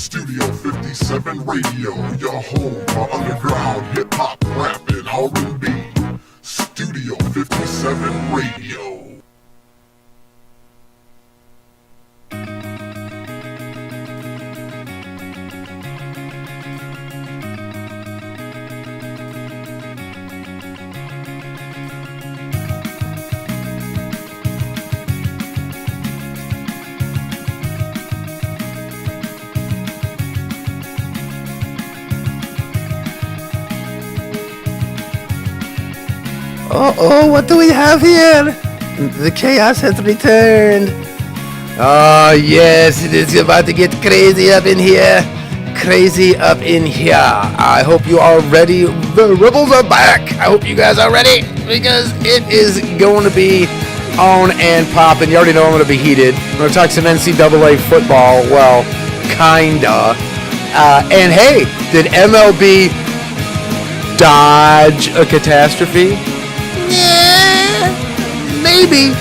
Studio 57 Radio, your home for underground hip-hop, rap, and R&B. Studio 57 Radio. Uh-oh, what do we have here? The chaos has returned. Oh, yes, it is about to get crazy up in here. Crazy up in here. I hope you are ready. The Rebels are back. I hope you guys are ready because it is going to be on and popping. You already know I'm going to be heated. I'm going to talk some NCAA football. Well, kinda. And hey, did MLB dodge a catastrophe? Yeah, maybe.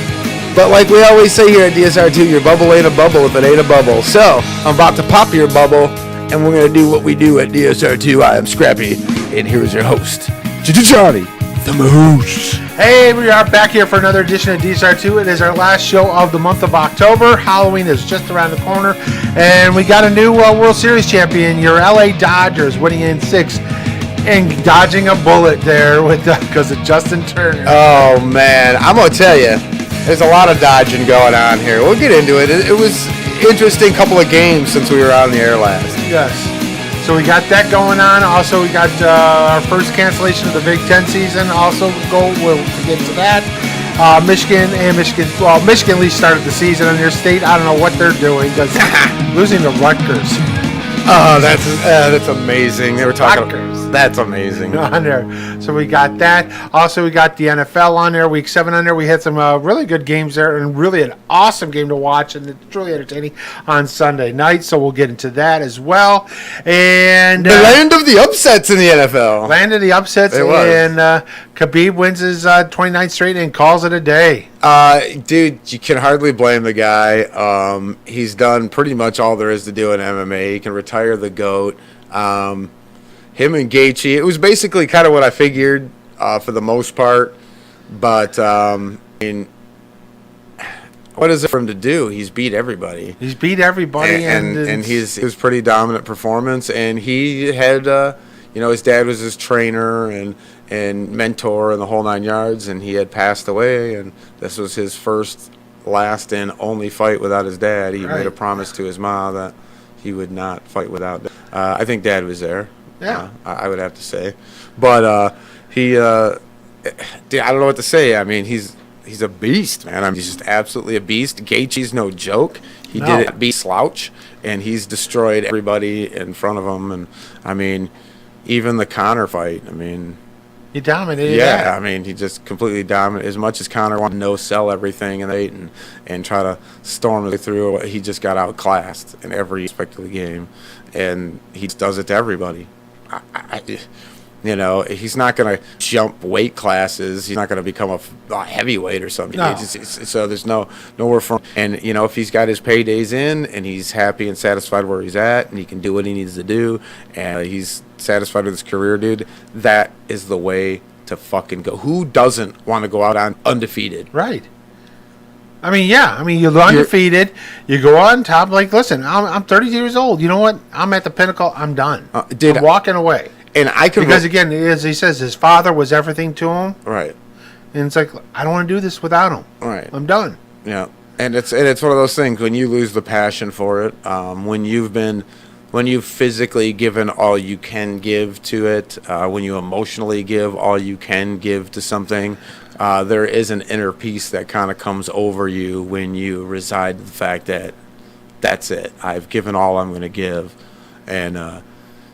But like we always say here at DSR2, your bubble ain't a bubble if it ain't a bubble. So, I'm about to pop your bubble, and we're going to do what we do at DSR2. I am Scrappy, and here is your host, Johnny, the Moose. Hey, we are back here for another edition of DSR2. It is our last show of the month of October. Halloween is just around the corner, and we got a new World Series champion, your LA Dodgers, winning in 6. And dodging a bullet there with because of Justin Turner. Oh, man. I'm going to tell you, there's a lot of dodging going on here. We'll get into it. It was interesting couple of games since we were on the air last. Yes. So we got that going on. Also, we got our first cancellation of the Big Ten season. Also, we'll get into that. Michigan at least started the season on their state. I don't know what they're doing because losing to Rutgers. Oh, that's amazing. They were talking about that's amazing. On there. So we got that. Also, we got the NFL on there. Week 7 on there. We had some really good games there and really an awesome game to watch and it's really entertaining on Sunday night. So we'll get into that as well. And the land of the upsets in the NFL. Land of the upsets. And Khabib wins his 29th straight and calls it a day. Dude, you can hardly blame the guy. He's done pretty much all there is to do in MMA. He can retire the GOAT. Him and Gaethje, it was basically kind of what I figured for the most part. But, I mean, what is it for him to do? He's beat everybody. He's beat everybody. And it was pretty dominant performance. And he had, his dad was his trainer and mentor and the whole 9 yards. And he had passed away. And this was his first, last, and only fight without his dad. He made a promise to his mom that he would not fight without Dad. I think Dad was there. Yeah. I would have to say. But he, I don't know what to say. I mean, he's a beast, man. I mean, he's just absolutely a beast. Gaethje's no joke. He did it beat slouch, and he's destroyed everybody in front of him. And, I mean, even the Conor fight, I mean. He dominated. Yeah, I mean, he just completely dominated. As much as Conor wanted to no-sell everything and try to storm it through, he just got outclassed in every aspect of the game. And he does it to everybody. He's not going to jump weight classes. He's not going to become a heavyweight or something. No. So there's nowhere for him. And, if he's got his paydays in and he's happy and satisfied where he's at and he can do what he needs to do and he's satisfied with his career, dude, that is the way to fucking go. Who doesn't want to go out on undefeated? Right. I mean, yeah. I mean, you're undefeated. You go on top. Like, listen, I'm 30 years old. You know what? I'm at the pinnacle. I'm done. I'm walking away. And I could because again, as he says, his father was everything to him. Right. And it's like I don't want to do this without him. Right. I'm done. Yeah. And it's one of those things when you lose the passion for it. When you've physically given all you can give to it. When you emotionally give all you can give to something. There is an inner peace that kind of comes over you when you reside to the fact that that's it. I've given all I'm going to give. And,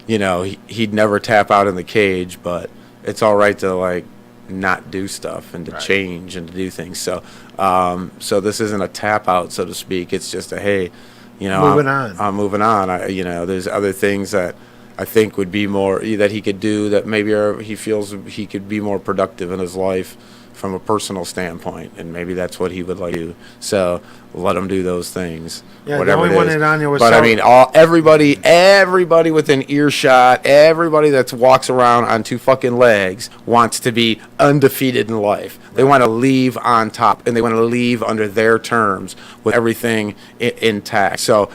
he'd never tap out in the cage, but it's all right to, like, not do stuff and to change and to do things. So this isn't a tap out, so to speak. It's just a, hey, moving on. I'm moving on. There's other things that I think would be more that he could do that maybe he feels he could be more productive in his life from a personal standpoint, and maybe that's what he would like to do. So let him do those things. Yeah, whatever the only one that Anya was. But I mean, everybody within earshot, everybody that walks around on two fucking legs wants to be undefeated in life. They want to leave on top, and they want to leave under their terms with everything intact. So,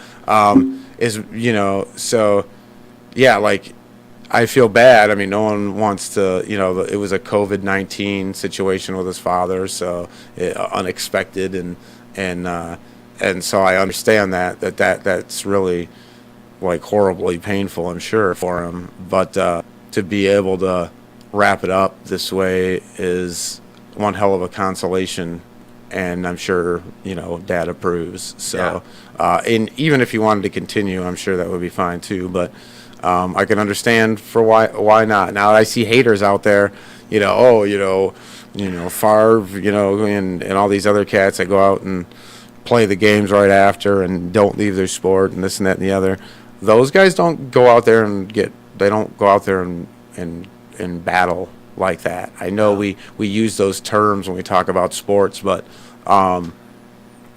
yeah, like, I feel bad. I mean, no one wants to, it was a COVID-19 situation with his father, so unexpected, and so I understand that's really, like, horribly painful, I'm sure, for him. But to be able to wrap it up this way is one hell of a consolation, and I'm sure, Dad approves. So, and even if he wanted to continue, I'm sure that would be fine too. But I can understand for why not. Now I see haters out there, Favre, and all these other cats that go out and play the games right after and don't leave their sport and this and that and the other. Those guys don't go out there and battle like that. I know we use those terms when we talk about sports, but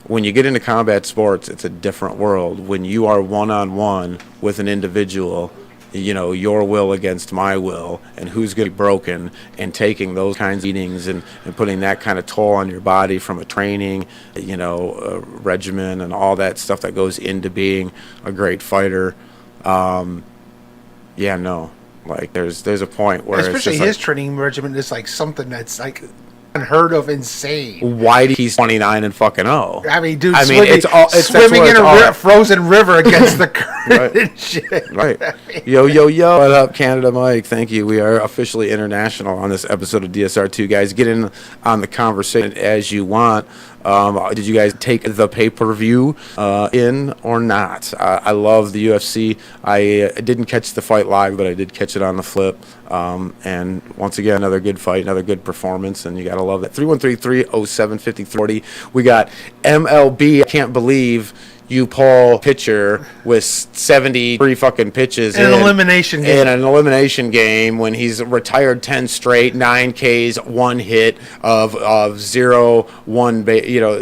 when you get into combat sports, it's a different world. When you are one-on-one with an individual, your will against my will, and who's going to be broken, and taking those kinds of meetings and putting that kind of toll on your body from a training, regimen and all that stuff that goes into being a great fighter. Like there's a point where especially his training regimen is like something that's like unheard of, insane. Why he's 29 and fucking 0? I mean, dude, it's swimming in a frozen river against the current and shit. Right. Yo. What up, Canada Mike? Thank you. We are officially international on this episode of DSR2, guys. Get in on the conversation as you want. Did you guys take the pay-per-view in or not? I love the UFC. I didn't catch the fight live, but I did catch it on the flip. And once again, another good fight, another good performance, and you got to love that. 313-307-5040. We got MLB. I can't believe you pull pitcher with 73 fucking pitches in an elimination game. In an elimination game when he's retired 10 straight, 9 Ks, 1 hit of 0, 1 0. I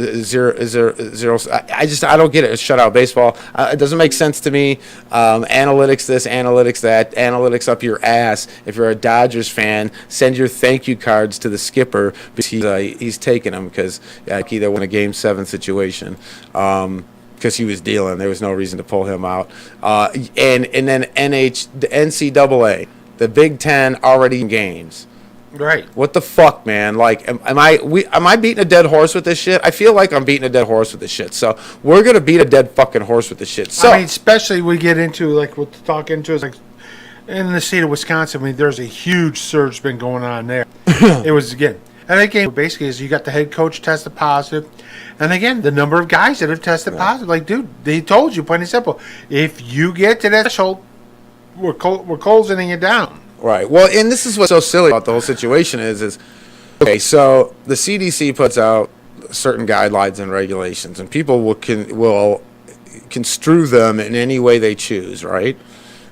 don't get it. It's shutout baseball. It doesn't make sense to me. Analytics this, analytics that, analytics up your ass. If you're a Dodgers fan, send your thank you cards to the skipper because he's taking them because he either won a Game 7 situation. Because he was dealing, there was no reason to pull him out. And then the NCAA, the Big Ten already in games. Right. What the fuck, man? Like, am I beating a dead horse with this shit? I feel like I'm beating a dead horse with this shit. So we're gonna beat a dead fucking horse with this shit. So I mean, especially we get into like we'll talk into is like in the state of Wisconsin. I mean, there's a huge surge been going on there. It was again. And that game basically is you got the head coach tested positive. And again, the number of guys that have tested positive. Like, dude, they told you, plain and simple, if you get to that threshold, we're closing it down. Right. Well, and this is what's so silly about the whole situation is okay, so the CDC puts out certain guidelines and regulations, and people will construe them in any way they choose, right?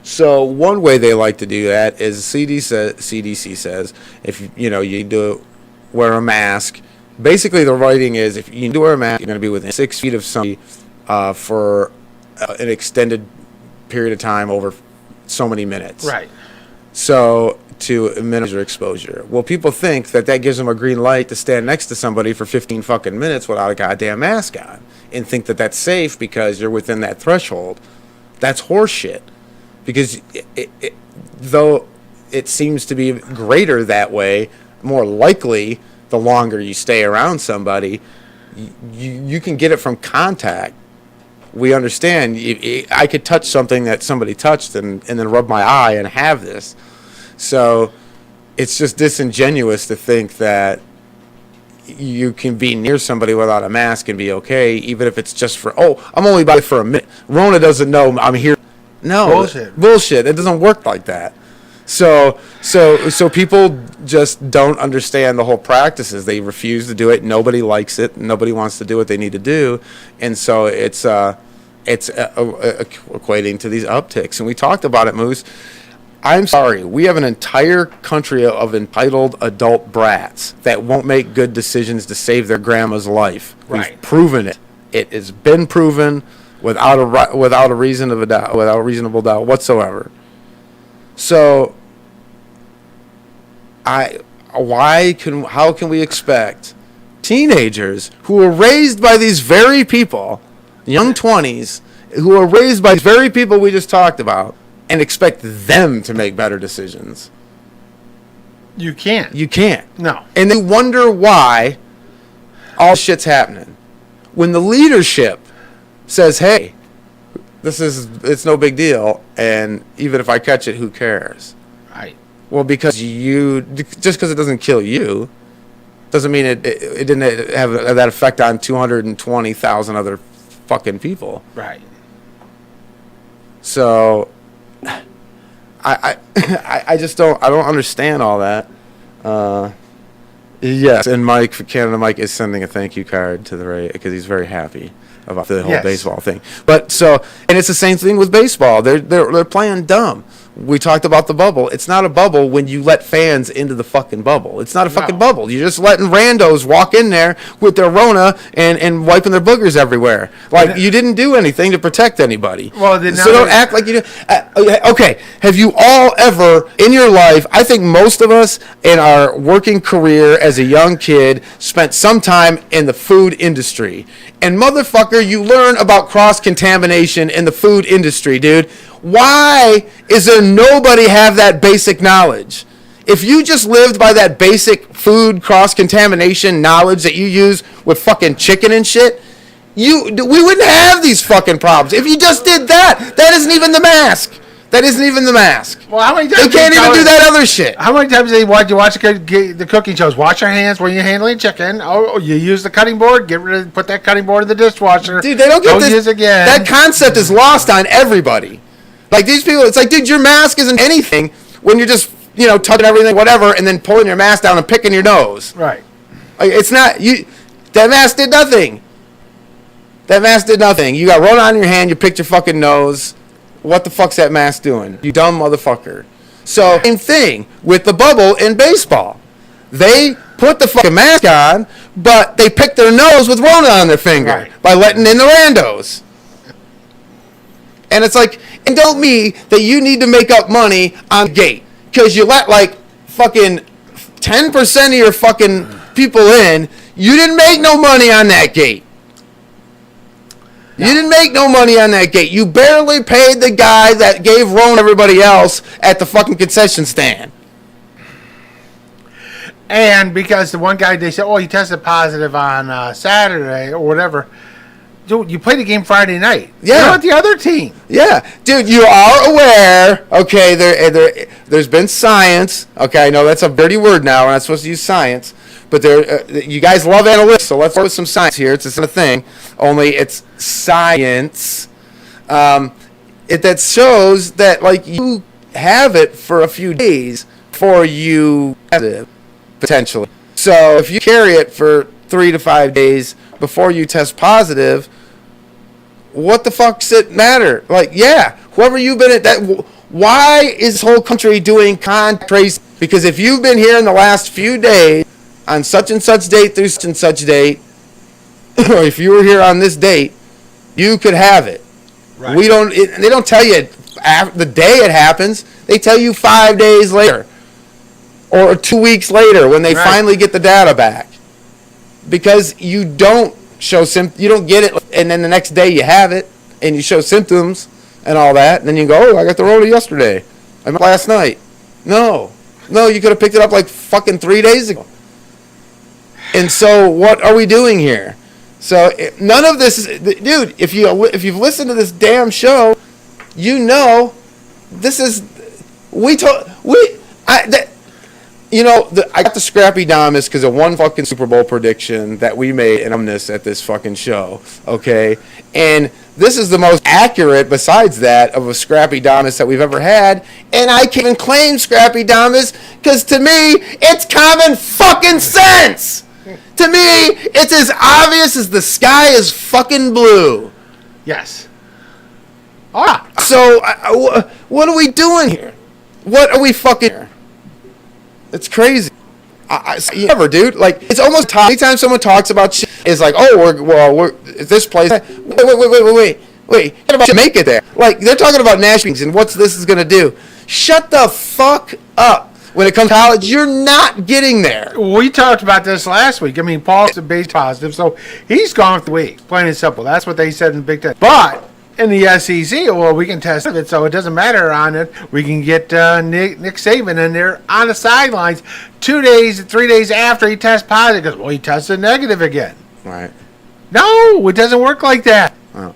So one way they like to do that is CDC says if you do wear a mask. Basically, the writing is if you do wear a mask, you're going to be within 6 feet of somebody for an extended period of time over so many minutes. Right. So to minimize your exposure. Well, people think that gives them a green light to stand next to somebody for 15 fucking minutes without a goddamn mask on and think that that's safe because you're within that threshold. That's horseshit. Because though it seems to be greater that way, more likely the longer you stay around somebody, you can get it from contact. We understand. I could touch something that somebody touched and then rub my eye and have this. So it's just disingenuous to think that you can be near somebody without a mask and be okay, even if it's just for, I'm only by for a minute. Rona doesn't know I'm here. No. Bullshit. It doesn't work like that. So people just don't understand the whole practices. They refuse to do it. Nobody likes it. Nobody wants to do what they need to do, and so it's equating to these upticks. And we talked about it, Moose. I'm sorry, we have an entire country of entitled adult brats that won't make good decisions to save their grandma's life. Right. We've proven it. It has been proven without a reasonable doubt whatsoever. So, how can we expect teenagers who were raised by these very people, young 20s, who are raised by these very people we just talked about, and expect them to make better decisions? You can't. You can't. No. And they wonder why all shit's happening. When the leadership says, hey, it's no big deal, and even if I catch it, who cares? Right. Well, just because it doesn't kill you, doesn't mean it didn't have that effect on 220,000 other fucking people. Right. So, I just don't understand all that. Yes, and Canada Mike is sending a thank you card to the Ray because he's very happy about the whole baseball thing. But and it's the same thing with baseball. They're playing dumb. We talked about the bubble. It's not a bubble when you let fans into the fucking bubble. It's not a fucking bubble. You're just letting randos walk in there with their Rona and wiping their boogers everywhere. Like, you didn't do anything to protect anybody. Well, so don't act like you do. Okay, have you all ever, in your life, I think most of us in our working career as a young kid spent some time in the food industry. And motherfucker, you learn about cross-contamination in the food industry, dude. Why is there nobody have that basic knowledge? If you just lived by that basic food cross-contamination knowledge that you use with fucking chicken and shit, we wouldn't have these fucking problems. If you just did that isn't even the mask. That isn't even the mask. Well, how many times they can't even do that other shit? How many times you watch the cooking shows? Wash your hands when you're handling chicken. Oh, you use the cutting board. Put that cutting board in the dishwasher. Dude, they don't get this. Use again. That concept is lost on everybody. Like, these people, it's like, dude, your mask isn't anything when you're just, touching everything, whatever, and then pulling your mask down and picking your nose. Right. Like, it's not, that mask did nothing. That mask did nothing. You got Rona on your hand, you picked your fucking nose. What the fuck's that mask doing? You dumb motherfucker. So, same thing with the bubble in baseball. They put the fucking mask on, but they picked their nose with Rona on their finger by letting in the randos. And it's like, and don't mean that you need to make up money on the gate. Because you let like fucking 10% of your fucking people in. You didn't make no money on that gate. No. You didn't make no money on that gate. You barely paid the guy that gave Rona everybody else at the fucking concession stand. And because the one guy, they said, he tested positive on Saturday or whatever. Dude, you played a game Friday night. Yeah. What about the other team? Yeah. Dude, you are aware, okay, there's been science. Okay, I know that's a dirty word now. We're not supposed to use science. But you guys love analytics, so let's put some science here. It's a thing, only it's science. That shows that, like, you have it for a few days before you have it, potentially. So if you carry it for 3 to 5 days before you test positive, what the fuck does it matter? Like, yeah, whoever you've been at that, why is this whole country doing contact tracing? Because if you've been here in the last few days on such and such date through such and such date, or if you were here on this date, you could have it. Right. They don't tell you the day it happens. They tell you 5 days later or 2 weeks later when they finally get the data back. Because you don't show you don't get it, and then the next day you have it, and you show symptoms and all that, and then you go, I got the Rona yesterday. I met last night. No, you could have picked it up like fucking 3 days ago. And so what are we doing here? So none of this is, dude, if you've listened to this damn show, this is, I got the Scrappy Damas because of one fucking Super Bowl prediction that we made in this at this fucking show, okay? And this is the most accurate, besides that, of a Scrappy Damas that we've ever had. And I can't even claim Scrappy Damas because to me, it's common fucking sense. To me, it's as obvious as the sky is fucking blue. Yes. So, what are we doing here? What are we fucking? It's crazy. Never, dude. Like, it's almost time. Anytime someone talks about shit, it's like, oh, we're this place. Wait. What about Jamaica there? Like, they're talking about Nashville and what's this is gonna do. Shut the fuck up. When it comes to college, you're not getting there. We talked about this last week. I mean, Paul's a base positive, so he's gone for the week. Plain and simple. That's what they said in the Big Ten. But in the SEC, well, we can test it, so it doesn't matter on it. We can get Nick Saban in there on the sidelines 3 days after he tests positive. Because, well, he tested negative again. Right. No, it doesn't work like that. Oh.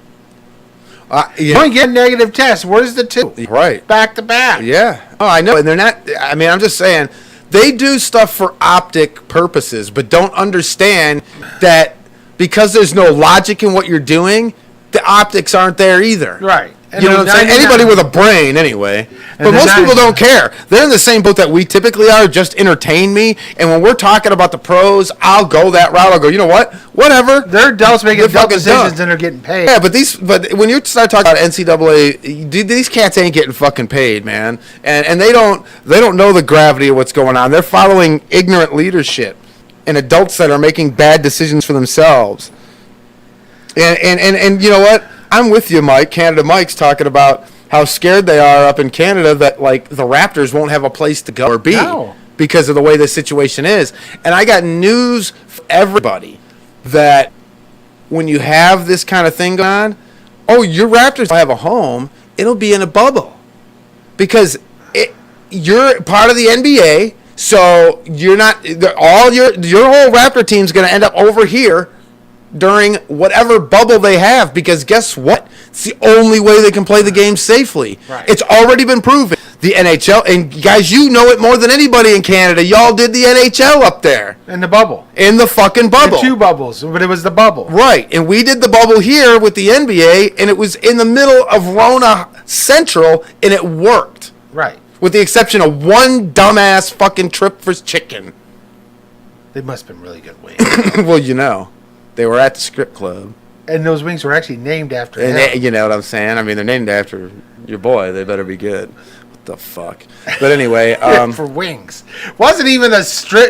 You don't get negative tests. Where's the two? Right. Back to back. Yeah. Oh, I know. And they're not, I mean, I'm just saying, they do stuff for optic purposes, but don't understand that because there's no logic in what you're doing, the optics aren't there either. Right. And you know what I'm saying? Anybody with a brain, anyway. But most people don't care. They're in the same boat that we typically are, just entertain me. And when we're talking about the pros, I'll go that route. I'll go, you know what? Whatever. They're adults making adult decisions and they're getting paid. Yeah, but when you start talking about NCAA, these cats ain't getting fucking paid, man. And they don't know the gravity of what's going on. They're following ignorant leadership and adults that are making bad decisions for themselves. And you know what? I'm with you, Mike. Canada Mike's talking about how scared they are up in Canada that, like, the Raptors won't have a place to go or be because of the way the situation is. And I got news for everybody that when you have this kind of thing going on, your Raptors will have a home. It'll be in a bubble because you're part of the NBA, so you're not all your whole Raptor team's going to end up over here during whatever bubble they have, because guess what? It's the only way they can play the game safely. Right. It's already been proven. The NHL, and guys, you know it more than anybody in Canada. Y'all did the NHL up there. In the bubble. In the fucking bubble. The two bubbles, but it was the bubble. Right, and we did the bubble here with the NBA, and it was in the middle of Rona Central, and it worked. Right. With the exception of one dumbass fucking trip for chicken. They must have been really good wings. Well, you know. They were at the strip club. And those wings were actually named after him. You know what I'm saying? I mean, they're named after your boy. They better be good. What the fuck? But anyway. For wings. Wasn't even a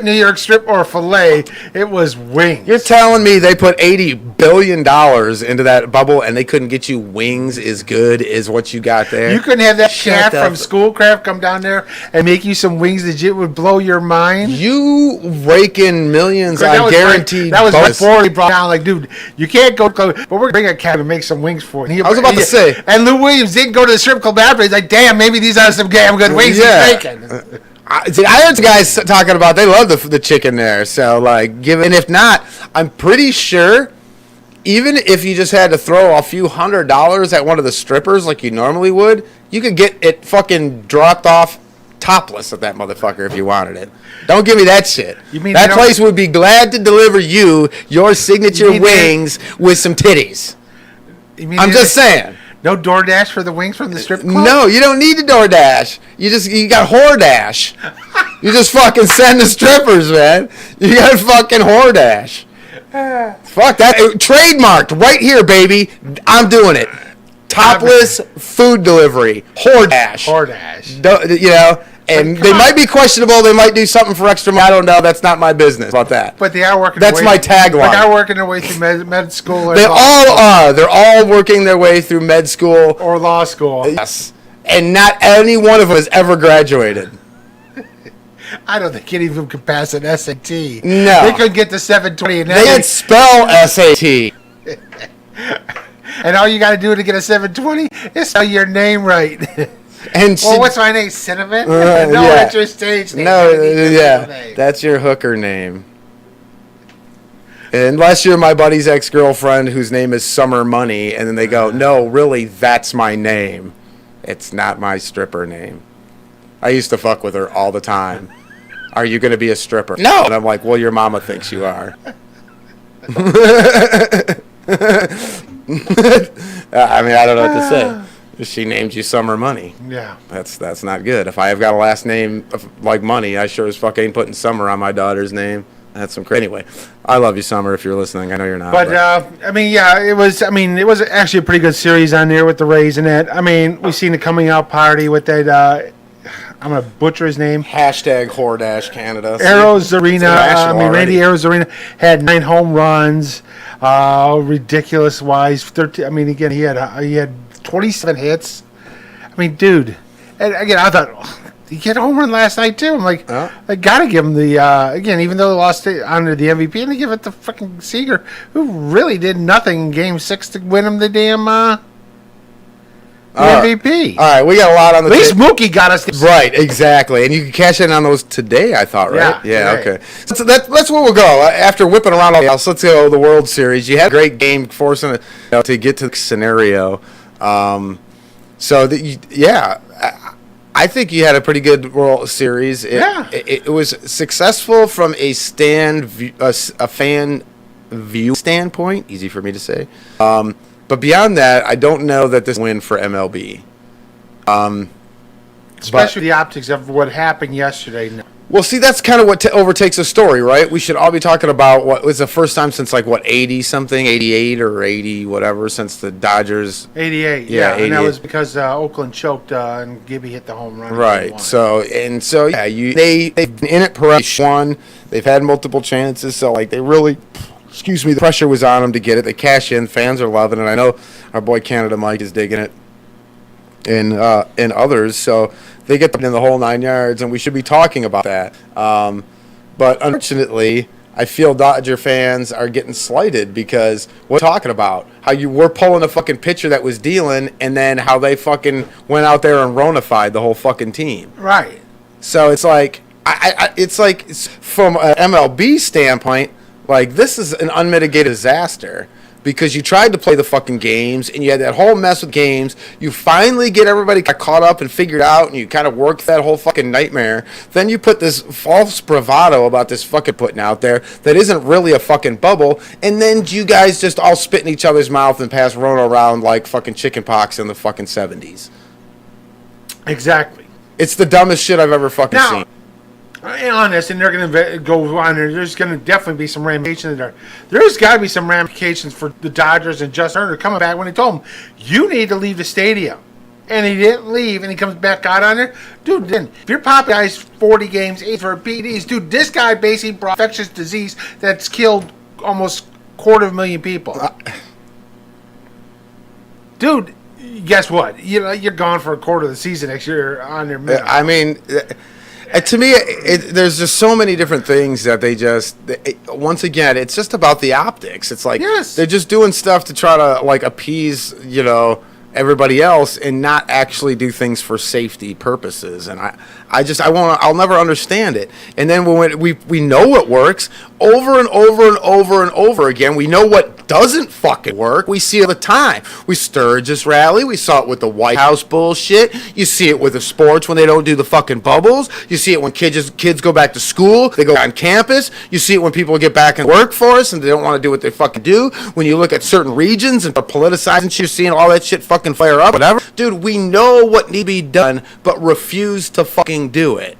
New York strip or filet. It was wings. You're telling me they put $80 billion into that bubble and they couldn't get you wings as good as what you got there? You couldn't have that cat from Schoolcraft come down there and make you some wings that would blow your mind? You rake in millions on guaranteed That was bonus. before he brought down, like, dude, you can't go, but we're going to bring a cat and make some wings for you. I was about to say. And Lou Williams didn't go to the strip club after. He's like, damn, maybe these are some damn good wings he's making. I heard guys talking about they love the chicken there. So, like, and if not, I'm pretty sure even if you just had to throw a few $100s at one of the strippers like you normally would, you could get it fucking dropped off topless at that motherfucker if you wanted it. Don't give me that shit. That place would be glad to deliver you your signature wings with some titties. I'm just saying. No DoorDash for the wings from the strip club? No, you don't need the DoorDash. You got HoreDash. You just fucking send the strippers, man. You got fucking HoreDash. Fuck that. Trademarked right here, baby. I'm doing it. Topless food delivery. HoreDash. HoreDash. You know, and they might be questionable. They might do something for extra money. I don't know. That's not my business about that. But they are working. That's my tagline. They are working their way through med school. They all are. They're all working their way through med school or law school. Yes, and not any one of them has ever graduated. I don't think any of them could pass an SAT. No, they could get the 720. And they had spell SAT. And all you got to do to get a 720 is spell your name right. And what's my name? Cinnamon? That's your stage name. That's your hooker name. Unless you're my buddy's ex-girlfriend whose name is Summer Money, and then they go, no, really, that's my name. It's not my stripper name. I used to fuck with her all the time. Are you going to be a stripper? No. And I'm like, well, your mama thinks you are. I mean, I don't know what to say. She named you Summer Money. Yeah. That's not good. If I have got a last name like Money, I sure as fuck ain't putting Summer on my daughter's name. That's some crazy. Anyway, I love you, Summer, if you're listening. I know you're not. But I mean, yeah, it was actually a pretty good series on there with the Rays and that. I mean, we seen the coming out party with that. I'm going to butcher his name. Hashtag Hordash Canada. Arozarena. Randy Arozarena had 9 home runs. Ridiculous wise. 13. I mean, again, he had 27 hits. I mean, dude. And again, I thought he hit a home run last night too. I'm like, I gotta give him the again, even though they lost it under the MVP, and they give it to fucking Seager, who really did nothing in Game 6 to win him the damn MVP. All right, we got a lot on the. At least Mookie got us. Right, exactly, and you can cash in on those today. I thought, right? Yeah. Okay. So that's where we'll go after whipping around all else. Let's go the World Series. You had a great game, forcing it to get to the scenario. I think you had a pretty good World Series. It was successful from a fan view standpoint. Easy for me to say. But beyond that, I don't know that this win for MLB. Especially the optics of what happened yesterday. Well, see, that's kind of what overtakes a story, right? We should all be talking about what was the first time since 80-something, 88 or 80, whatever, since the Dodgers. 88, yeah. 88. And that was because Oakland choked and Gibby hit the home run. Right. They've been in it per one. They've had multiple chances, so they really. Excuse me, the pressure was on them to get it. They cash in. Fans are loving it. I know our boy Canada Mike is digging it, and others. So they get in the whole 9 yards, and we should be talking about that. But unfortunately, I feel Dodger fans are getting slighted because we're talking about how you were pulling a fucking pitcher that was dealing, and then how they fucking went out there and Ronified the whole fucking team. Right. So it's like from an MLB standpoint. This is an unmitigated disaster because you tried to play the fucking games and you had that whole mess with games. You finally get everybody caught up and figured out and you kind of work that whole fucking nightmare. Then you put this false bravado about this fucking putting out there that isn't really a fucking bubble. And then you guys just all spit in each other's mouth and pass Rona around like fucking chicken pox in the fucking 70s. Exactly. It's the dumbest shit I've ever fucking seen. Honest, and they're going to go on there. There's going to definitely be some ramifications there. There's got to be some ramifications for the Dodgers and Justin Turner coming back when they told him, you need to leave the stadium. And he didn't leave, and he comes back out on there. Dude, then, if you're popping guys 40 games, 8 for PEDs, dude, this guy basically brought infectious disease that's killed almost 250,000 people. Dude, guess what? You're gone for a quarter of the season next year on their minute. I mean... to me, there's just so many different things that once again, it's just about the optics. It's they're just doing stuff to try to appease, everybody else and not actually do things for safety purposes. And I'll never understand it. And then when we know what works over and over and over and over again, we know what doesn't fucking work. We see it all the time. We Sturgis rally. We saw it with the White House bullshit. You see it with the sports when they don't do the fucking bubbles. You see it when kids go back to school. They go on campus. You see it when people get back in the workforce and they don't want to do what they fucking do. When you look at certain regions and politicizing shit, you're seeing all that shit fucking fire up, whatever. Dude, we know what needs to be done, but refuse to fucking do it.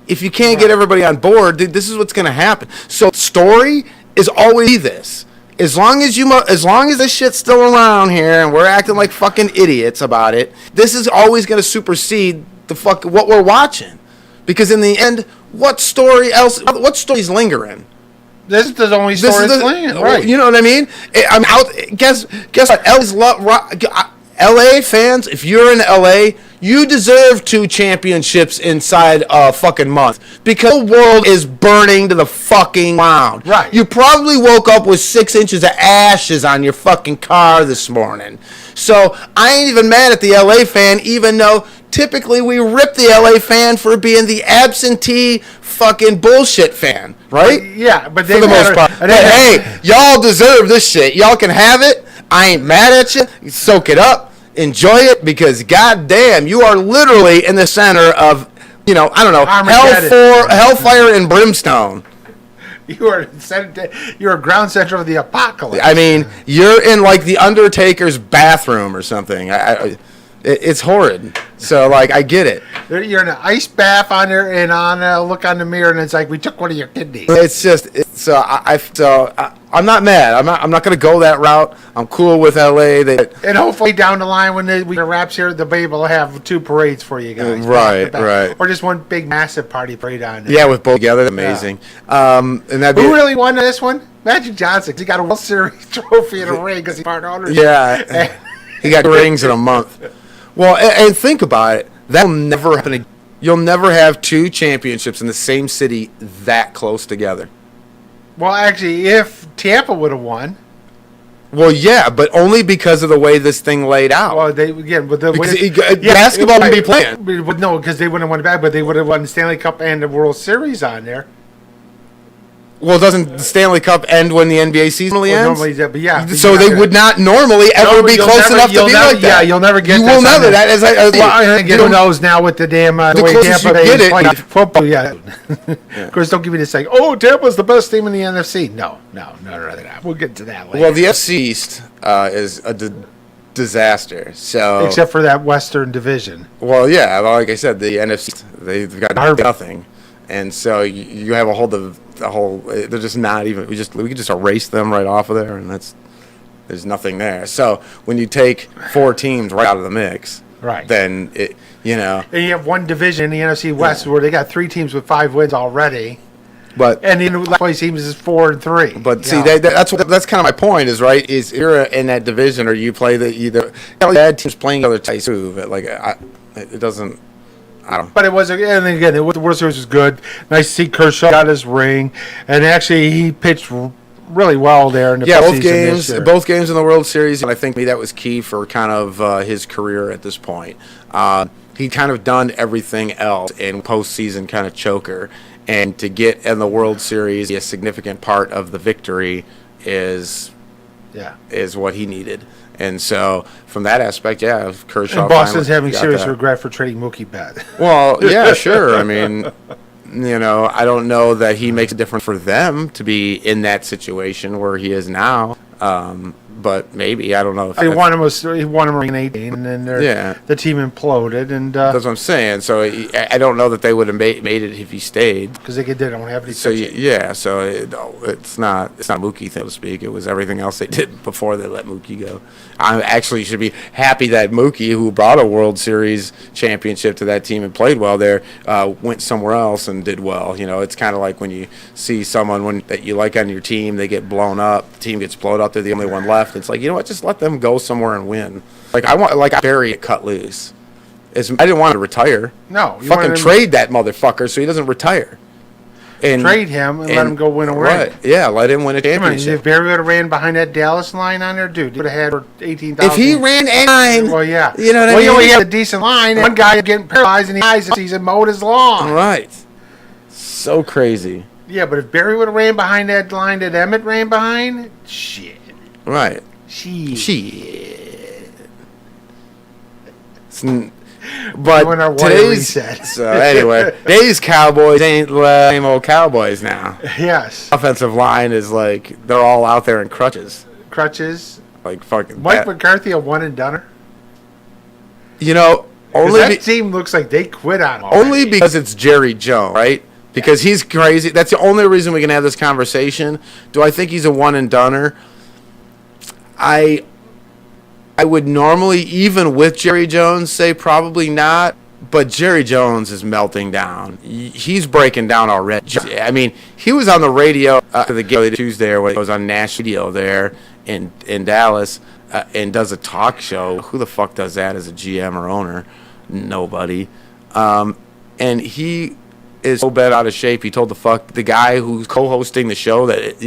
If you can't get everybody on board, dude, this is what's going to happen. So story is always this. As long as this shit's still around here and we're acting like fucking idiots about it, this is always going to supersede what we're watching. Because in the end, what story's lingering? This is the only story that's lingering, right? You know what I mean? Guess what? LA fans, if you're in LA, you deserve 2 championships inside a fucking month because the world is burning to the fucking ground. Right. You probably woke up with 6 inches of ashes on your fucking car this morning. So I ain't even mad at the LA fan, even though typically we rip the LA fan for being the absentee fucking bullshit fan, right? Yeah, but for the most part. But hey, y'all deserve this shit. Y'all can have it. I ain't mad at you. Soak it up. Enjoy it because goddamn, you are literally in the center of, hellfire and brimstone. You're ground center of the apocalypse. I mean, you're in the Undertaker's bathroom or something. It's horrid. So I get it. You're in an ice bath on there, and look on the mirror, and it's like we took one of your kidneys. It's just I'm not mad. I'm not going to go that route. I'm cool with LA. And hopefully down the line when we wraps here, the Babe will have 2 parades for you guys. Right, right. Or just one big massive party parade on there. Yeah, with both together, amazing. Yeah. And that'd be Who really won this one? Magic Johnson. He got a World Series trophy in a ring because he part ownership. Yeah, he got rings in a month. Well, and think about it. That'll never happen again. You'll never have 2 championships in the same city that close together. Well, actually, if Tampa would have won. Well, yeah, but only because of the way this thing laid out. Well, basketball would be playing. But no, because they wouldn't have won it back, but they would have won the Stanley Cup and the World Series on there. Well, doesn't the Stanley Cup end when the NBA season ends? Normally, but yeah. So they would not normally ever be close enough to be like that. Yeah, you'll never get. You will never. That is who knows now with the damn the way Tampa get it. Football. Yeah. Of course, don't give me this like, oh, Tampa's the best team in the NFC. No, rather not. We'll get to that later. Well, the FC East is a disaster. So except for that Western Division. Well, yeah, like I said, the NFC they've got nothing, and so you have a hold of. They're just not even. We could just erase them right off of there, and there's nothing there. So when you take 4 teams right out of the mix, right, then and you have one division in the NFC West where they got 3 teams with 5 wins already, and the last place teams is 4 and 3. But see, that's kind of my point is right. Is you're in that division or you play bad teams playing other types too. But it doesn't. But it was, and again, the World Series was good. Nice to see Kershaw got his ring, and actually he pitched really well there in the postseason. Both games in the World Series, and I think that was key for kind of his career at this point. He kind of done everything else in postseason kind of choker, and to get in the World Series, a significant part of the victory is what he needed. And so, from that aspect, Kershaw. And Boston's having serious regret for trading Mookie Betts. Well, yeah, sure. I mean, I don't know that he makes a difference for them to be in that situation where he is now. But maybe, I don't know. He won him in 18, and then the team imploded. And that's what I'm saying. So I don't know that they would have made it if he stayed. Because they don't have any. So it's not Mookie, so to speak. It was everything else they did before they let Mookie go. I actually should be happy that Mookie, who brought a World Series championship to that team and played well there, went somewhere else and did well. It's kind of like when you see someone that you like on your team, they get blown up, the team gets blown up, they're the only one left. It's like, you know what, just let them go somewhere and win. I Barry it cut loose. I didn't want to retire. No. Fucking trade that motherfucker so he doesn't retire. And trade him and let him go win a ring. Right. Yeah, let him win a championship. If Barry would have ran behind that Dallas line on there, dude, he would have had 18,000. If he ran a line. Well, yeah. You know what I mean? He had a decent line. One guy getting paralyzed and he's mowed his lawn. Right. So crazy. Yeah, but if Barry would have ran behind that line that Emmett ran behind, shit. Right. Shit. But today's Cowboys ain't the same old Cowboys now. Yes. Offensive line is they're all out there in crutches. Fucking. Mike McCarthy a one and doneer. Only that team looks like they quit on him. Only because it's Jerry Jones, right? Because he's crazy. That's the only reason we can have this conversation. Do I think he's a one and doneer? I would normally, even with Jerry Jones, say probably not. But Jerry Jones is melting down. He's breaking down already. I mean, he was on the radio after the game Tuesday, where he was on national radio there in Dallas and does a talk show. Who the fuck does that as a GM or owner? Nobody. And he is so bad out of shape. He told the guy who's co-hosting the show that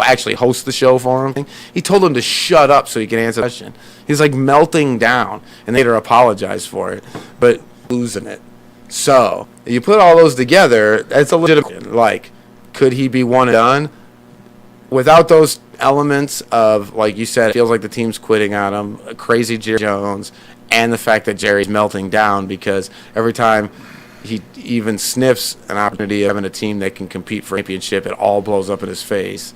actually hosts the show for him. He told him to shut up so he can answer the question. He's melting down, and they later apologize for it, but losing it. So you put all those together, that's a legitimate. Could he be one and done? Without those elements of, like you said, it feels like the team's quitting on him. Crazy Jerry Jones, and the fact that Jerry's melting down because every time he even sniffs an opportunity of having a team that can compete for a championship, it all blows up in his face.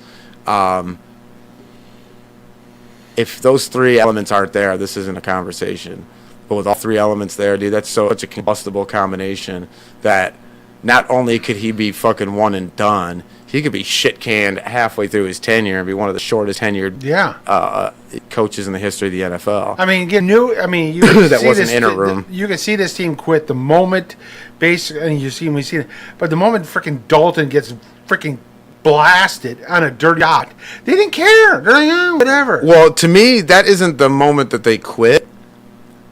If those 3 elements aren't there, this isn't a conversation. But with all 3 elements there, dude, that's such a combustible combination that not only could he be fucking one and done, he could be shit canned halfway through his tenure and be one of the shortest tenured coaches in the history of the NFL. I mean, you can That see wasn't this, in a room. You can see this team quit the moment, basically, and we see it. But the moment freaking Dalton gets freaking blasted on a dirty yacht, they didn't care. They're like, oh, whatever. Well, to me, that isn't the moment that they quit.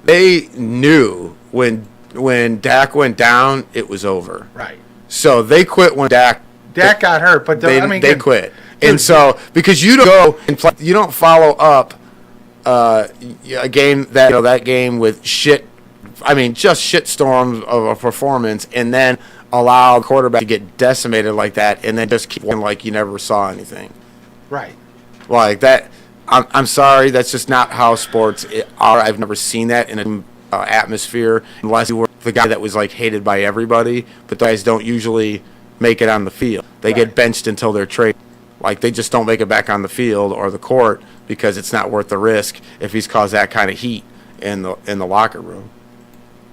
They knew when Dak went down, it was over. Right. So they quit when Dak got hurt, but they quit. And so because you don't go and you don't follow up a game that game with shit. I mean, just shit storms of a performance, and then allow a quarterback to get decimated like that, and then just keep going like you never saw anything. Right. Like that. I'm sorry, that's just not how sports are. I've never seen that in an atmosphere unless you were the guy that was like hated by everybody. But the guys don't usually make it on the field. They get benched until they're traded. Like they just don't make it back on the field or the court because it's not worth the risk if he's caused that kind of heat in the locker room.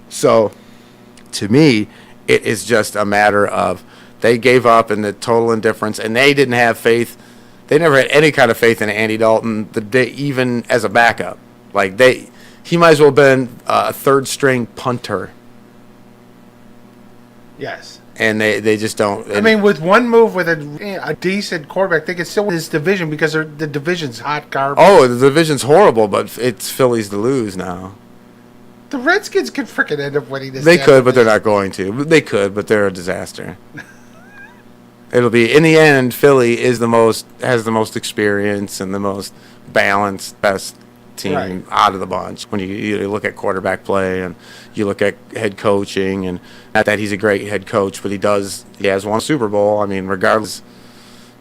So, to me, it is just a matter of they gave up in the total indifference, and they didn't have faith. They never had any kind of faith in Andy Dalton, even as a backup. Like he might as well have been a third-string punter. Yes. And they just don't. I mean, with one move with a decent quarterback, they could still win this division because the division's hot garbage. Oh, the division's horrible, but it's Phillies to lose now. The Redskins could freaking end up winning this. They could, but they're not going to. They could, but they're a disaster. It'll be in the end. Philly has the most experience and the most balanced, best team out of the bunch. When you look at quarterback play and you look at head coaching, and not that he's a great head coach, but he has won a Super Bowl. I mean, regardless,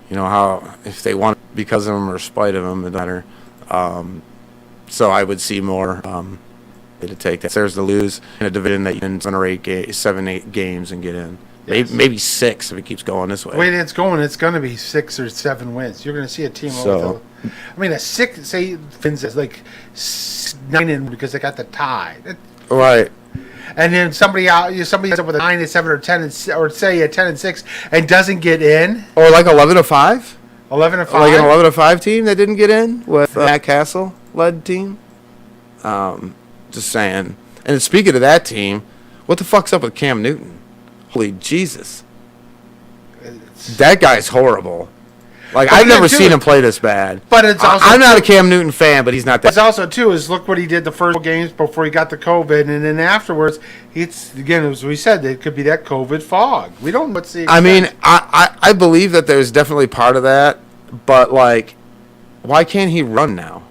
how if they won because of him or spite of him, it doesn't matter. So I would see more to take that. There's to lose in a division that you can 7, 8 games and get in. Yes. Maybe 6 if it keeps going this way. The way it's going to be 6 or 7 wins. You're going to see a team a 6, say, wins is like 9 in because they got the tie. Right. And then somebody ends up with a 9 and 7 or 10 or say a 10 and 6 and doesn't get in. Or like 11-5. 11-5. Like an 11-5 team that didn't get in with Matt Castle led team. Just saying. And speaking of that team, what the fuck's up with Cam Newton? Holy Jesus. That guy's horrible. Like, I've never seen him play this bad. But it's also I'm not a Cam Newton fan, but he's not that. It's also, too, is look what he did the first games before he got the COVID, and then afterwards, again, as we said, it could be that COVID fog. We don't know what's the extent. I mean, I believe that there's definitely part of that, but, like, why can't he run now?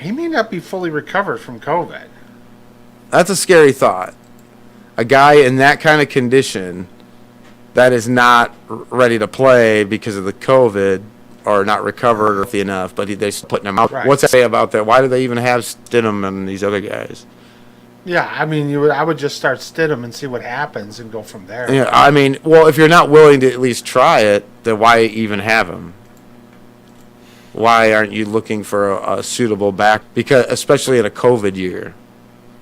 He may not be fully recovered from COVID. That's a scary thought. A guy in that kind of condition that is not ready to play because of the COVID or not recovered early enough, but they're putting him out. Right. What's that say about that? Why do they even have Stidham and these other guys? Yeah, I mean, I would just start Stidham and see what happens and go from there. Yeah, I mean, well, if you're not willing to at least try it, then why even have him? Why aren't you looking for a suitable back? Because especially in a COVID year.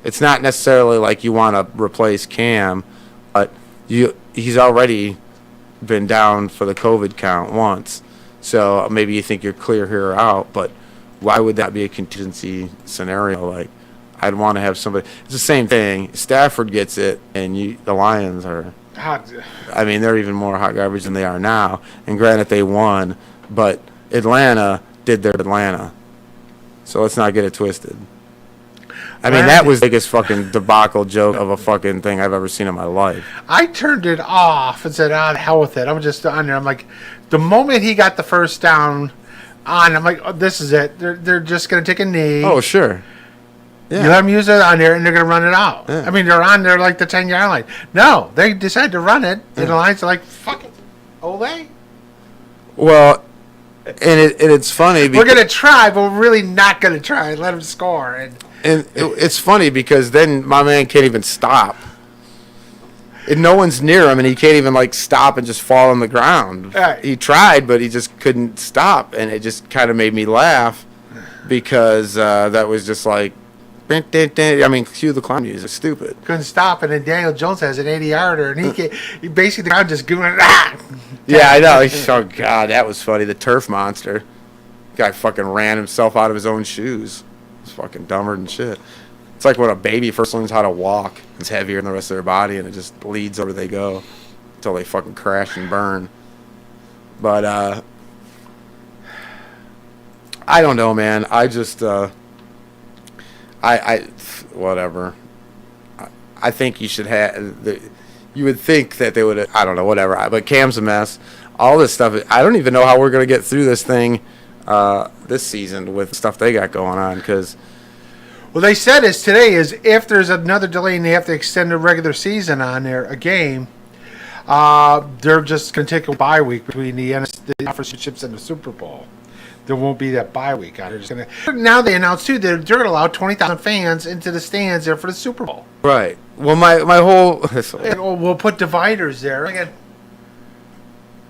It's not necessarily like you want to replace Cam, but he's already been down for the COVID count once. So maybe you think you're clear here or out, but why would that be a contingency scenario? Like, I'd want to have somebody. It's the same thing. Stafford gets it, and the Lions are. I mean, they're even more hot garbage than they are now. And granted, they won, but Atlanta did their Atlanta. So let's not get it twisted. I mean, that was the biggest fucking debacle joke of a fucking thing I've ever seen in my life. I turned it off and said, the hell with it. I'm just on there. I'm like, the moment he got the first down on, I'm like, oh, this is it. They're just going to take a knee. Oh, sure. Yeah. You let them use it on there, and they're going to run it out. Yeah. I mean, they're on there like the 10-yard line. No, they decide to run it, and the Lions are like, fuck it. Ole? Well, and it's funny. We're going to try, but we're really not going to try and let them score. And it's funny because then my man can't even stop. And no one's near him, and he can't even, like, stop and just fall on the ground. Right. He tried, but he just couldn't stop, and it just kind of made me laugh because that was just like I mean, cue the clown music. Stupid. Couldn't stop, and then Daniel Jones has an 80-yarder, and he basically the crowd just going Yeah, I know. Oh God, that was funny. The turf monster guy fucking ran himself out of his own shoes. It's fucking dumber than shit. It's like when a baby first learns how to walk. It's heavier than the rest of their body, and it just leads where they go until they fucking crash and burn. But I don't know, man. I just whatever. I think you should have. You would think that they would. I don't know, whatever. But Cam's a mess. All this stuff. I don't even know how we're gonna get through this thing this season with stuff they got going on. Because well, they said is today is if there's another delay and they have to extend the regular season on there a game, they're just gonna take a bye week between the conference championships and the Super Bowl. There won't be that bye week. They're just gonna. Now they announced too that they're gonna allow 20,000 fans into the stands there for the Super Bowl. right. Well, my whole. And we'll put dividers there again.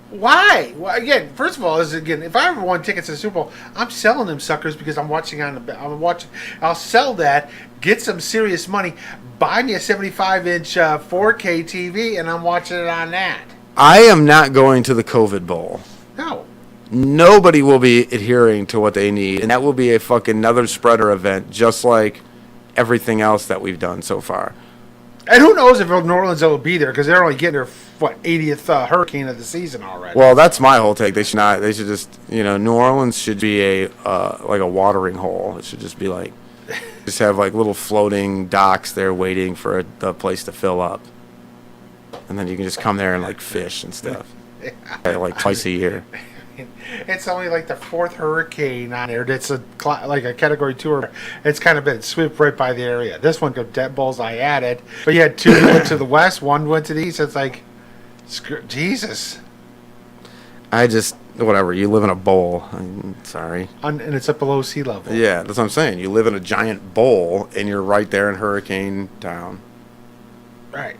Why? Well, again, first of all, if I ever won tickets to the Super Bowl, I'm selling them suckers because I'm watching I'll sell that, get some serious money, buy me a 75-inch 4K TV, and I'm watching it on that. I am not going to the COVID Bowl. No. Nobody will be adhering to what they need, and that will be a fucking another spreader event, just like everything else that we've done so far. And who knows if New Orleans will be there because they're only getting their 80th hurricane of the season already. Well, that's my whole take. They should not. They should just, New Orleans should be a like a watering hole. It should just be like, just have like little floating docks there waiting for the place to fill up, and then you can just come there and like fish and stuff, like twice a year. It's only like the fourth hurricane on there. It's like a Category 2. It's kind of been swept right by the area. This one got dead bullseye added. But you had two that went to the west, one went to the east. It's like, Jesus. Whatever. You live in a bowl. I'm sorry. And it's up below sea level. Yeah, that's what I'm saying. You live in a giant bowl, and you're right there in Hurricane Town. Right.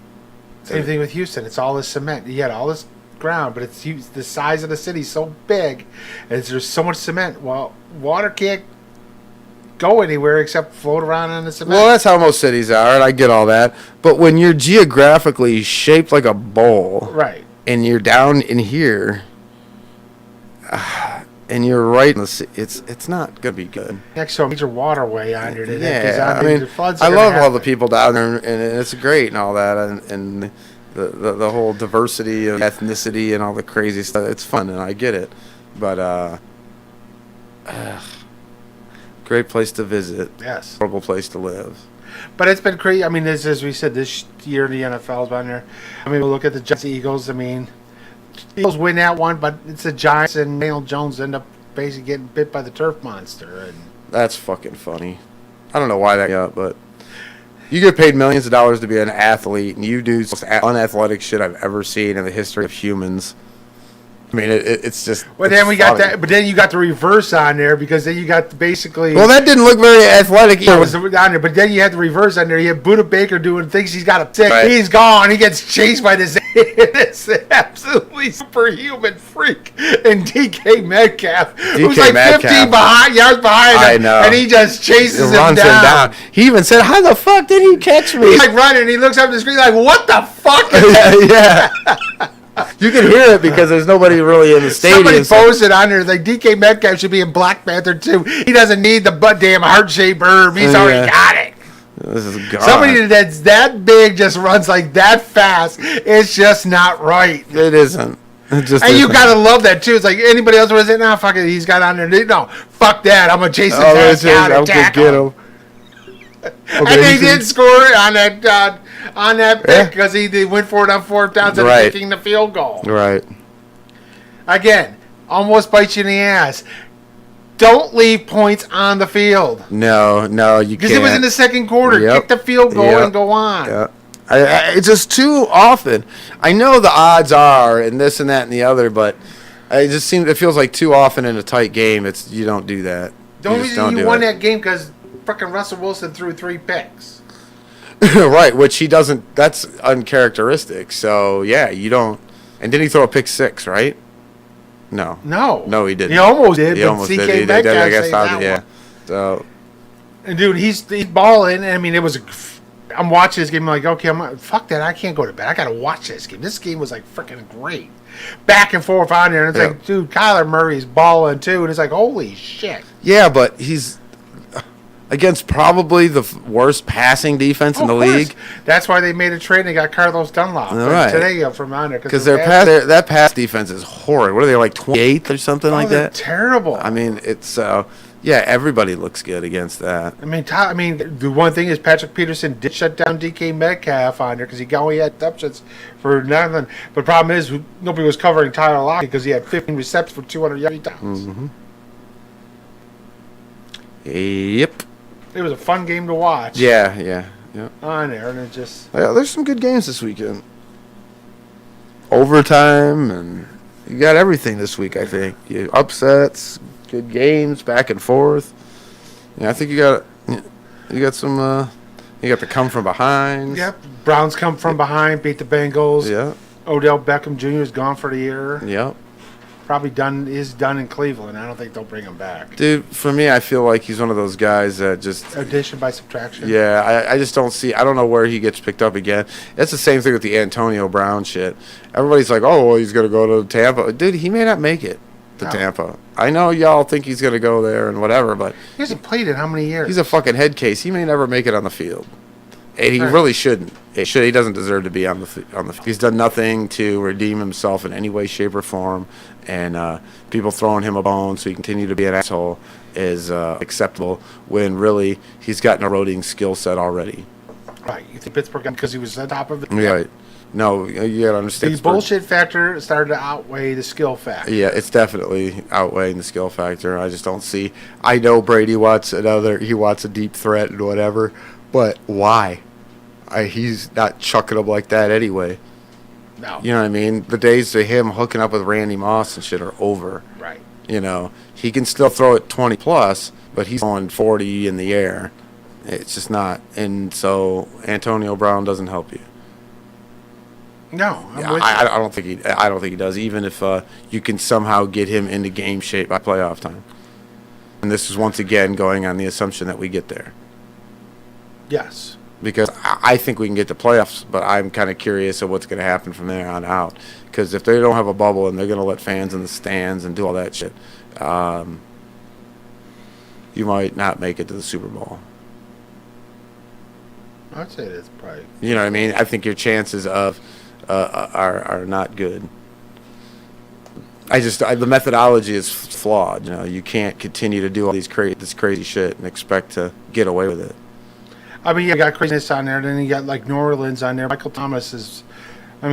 Same thing with Houston. It's all this cement. You had all this ground, but it's the size of the city so big, and there's so much cement. Well, water can't go anywhere except float around on the cement. Well, that's how most cities are, and I get all that. But when you're geographically shaped like a bowl, right, and you're down in here, and you're right in the it's not gonna be good. Next to a major waterway under it. Yeah, I mean, I love all the people down there, and it's great and all that, and the whole diversity of ethnicity and all the crazy stuff. It's fun, and I get it. But, great place to visit. Yes. Horrible place to live. But it's been crazy. I mean, as we said, this year the NFL's been there. I mean, we'll look at the Giants, Eagles. I mean, the Eagles win that one, but it's the Giants, and Daniel Jones end up basically getting bit by the turf monster. And that's fucking funny. I don't know why that got, but you get paid millions of dollars to be an athlete, and you do the most unathletic shit I've ever seen in the history of humans. I mean, it's just. Well, then we got that, but then you got the reverse on there because then you got basically. Well, that didn't look very athletic either. Was on there, but then you had the reverse on there. You had Buda Baker doing things he's got a sick. Right. He's gone. He gets chased by this absolutely superhuman freak and DK Metcalf, who's like 15 yards behind him. I know. And he just chases him down. He even said, "How the fuck did he catch me?" He's like running. He looks up the screen like, "What the fuck?" Yeah. You can hear it because there's nobody really in the stadium. Somebody posted on there like DK Metcalf should be in Black Panther 2. He doesn't need the damn heart-shaped herb. He's already got it. This is God. Somebody that's that big just runs like that fast. It's just not right. It isn't. You gotta love that too. It's like anybody else was it? No, fuck it. He's got on there. No, fuck that. I'm gonna chase his ass down and tackle him. Okay, and they did score on that pick because he went for it on fourth down instead of kicking the field goal. Right. Again, almost bites you in the ass. Don't leave points on the field. No, you can't. Because it was in the second quarter. Kick the field goal and go on. Yeah. It's just too often. I know the odds are and this and that and the other, but it feels like too often in a tight game. You don't do that. The only reason you won that game because fucking Russell Wilson threw 3 picks. Right, which he doesn't. That's uncharacteristic. So yeah, you don't. And didn't he throw a pick 6? Right? No, he didn't. He almost did. He almost did. Yeah. So And dude, he's balling. I mean, I'm watching this game. I'm like, okay, fuck that. I can't go to bed. I gotta watch this game. This game was like freaking great, back and forth on there. And it's like, dude, Kyler Murray's balling too. And it's like, holy shit. Yeah, but he's against probably the worst passing defense in the league. That's why they made a trade and they got Carlos Dunlop today from on there. Because that pass defense is horrid. What are they, like 28th or something like that? Terrible. I mean, it's everybody looks good against that. I mean, the one thing is Patrick Peterson did shut down DK Metcalf on there because he only had touchdowns for nothing. But the problem is nobody was covering Tyler Lockett because he had 15 receptions for 200 yards. Mm-hmm. Yep. It was a fun game to watch. Yeah. On there, and it just... Yeah, there's some good games this weekend. Overtime, and you got everything this week, I think. Upsets, good games, back and forth. Yeah, I think you got some... you got the come from behind. Yep. Browns come from behind, beat the Bengals. Yeah. Odell Beckham Jr. is gone for the year. Yep. Probably done in Cleveland. I don't think they'll bring him back. Dude, for me, I feel like he's one of those guys that just... Addition by subtraction. Yeah, I just don't see... I don't know where he gets picked up again. It's the same thing with the Antonio Brown shit. Everybody's like, oh, well, he's going to go to Tampa. Dude, he may not make it to Tampa. I know y'all think he's going to go there and whatever, but... He hasn't played in how many years? He's a fucking head case. He may never make it on the field. And he really shouldn't. He doesn't deserve to be on the. He's done nothing to redeem himself in any way, shape, or form. And people throwing him a bone so he continue to be an asshole is acceptable. When really he's got an eroding skill set already. Right. You think Pittsburgh because he was on top of it? Right. No, you gotta understand. The bullshit factor started to outweigh the skill factor. Yeah, it's definitely outweighing the skill factor. I just don't see. I know Brady wants he wants a deep threat and whatever, but why? He's not chucking them like that anyway. No. You know what I mean? The days of him hooking up with Randy Moss and shit are over. Right. You know, he can still throw it 20 plus, but he's going 40 in the air. It's just not. And so Antonio Brown doesn't help you. No, I don't think he does. Even if you can somehow get him into game shape by playoff time. And this is once again going on the assumption that we get there. Yes. Because I think we can get to playoffs, but I'm kind of curious of what's going to happen from there on out. Because if they don't have a bubble and they're going to let fans in the stands and do all that shit, you might not make it to the Super Bowl. I'd say that's probably... You know what I mean? I think your chances of are not good. The methodology is flawed. You know, you can't continue to do all this crazy shit and expect to get away with it. I mean, you got craziness on there, then you got like New Orleans on there. Michael Thomas is,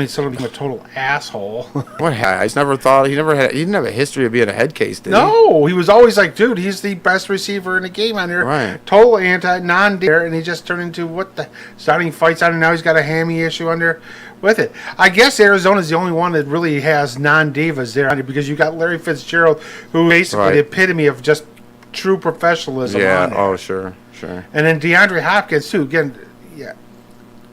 sort of a total asshole. What? I just never thought he didn't have a history of being a head case, did he? No, he was always like, dude, he's the best receiver in the game on there. Right. Total non-dare, and he just turned into starting fights on there. Now he's got a hammy issue on there with it. I guess Arizona's the only one that really has non-divas there on there because you got Larry Fitzgerald, who basically the epitome of just true professionalism. Yeah. On there. Oh, sure. And then DeAndre Hopkins too. Again,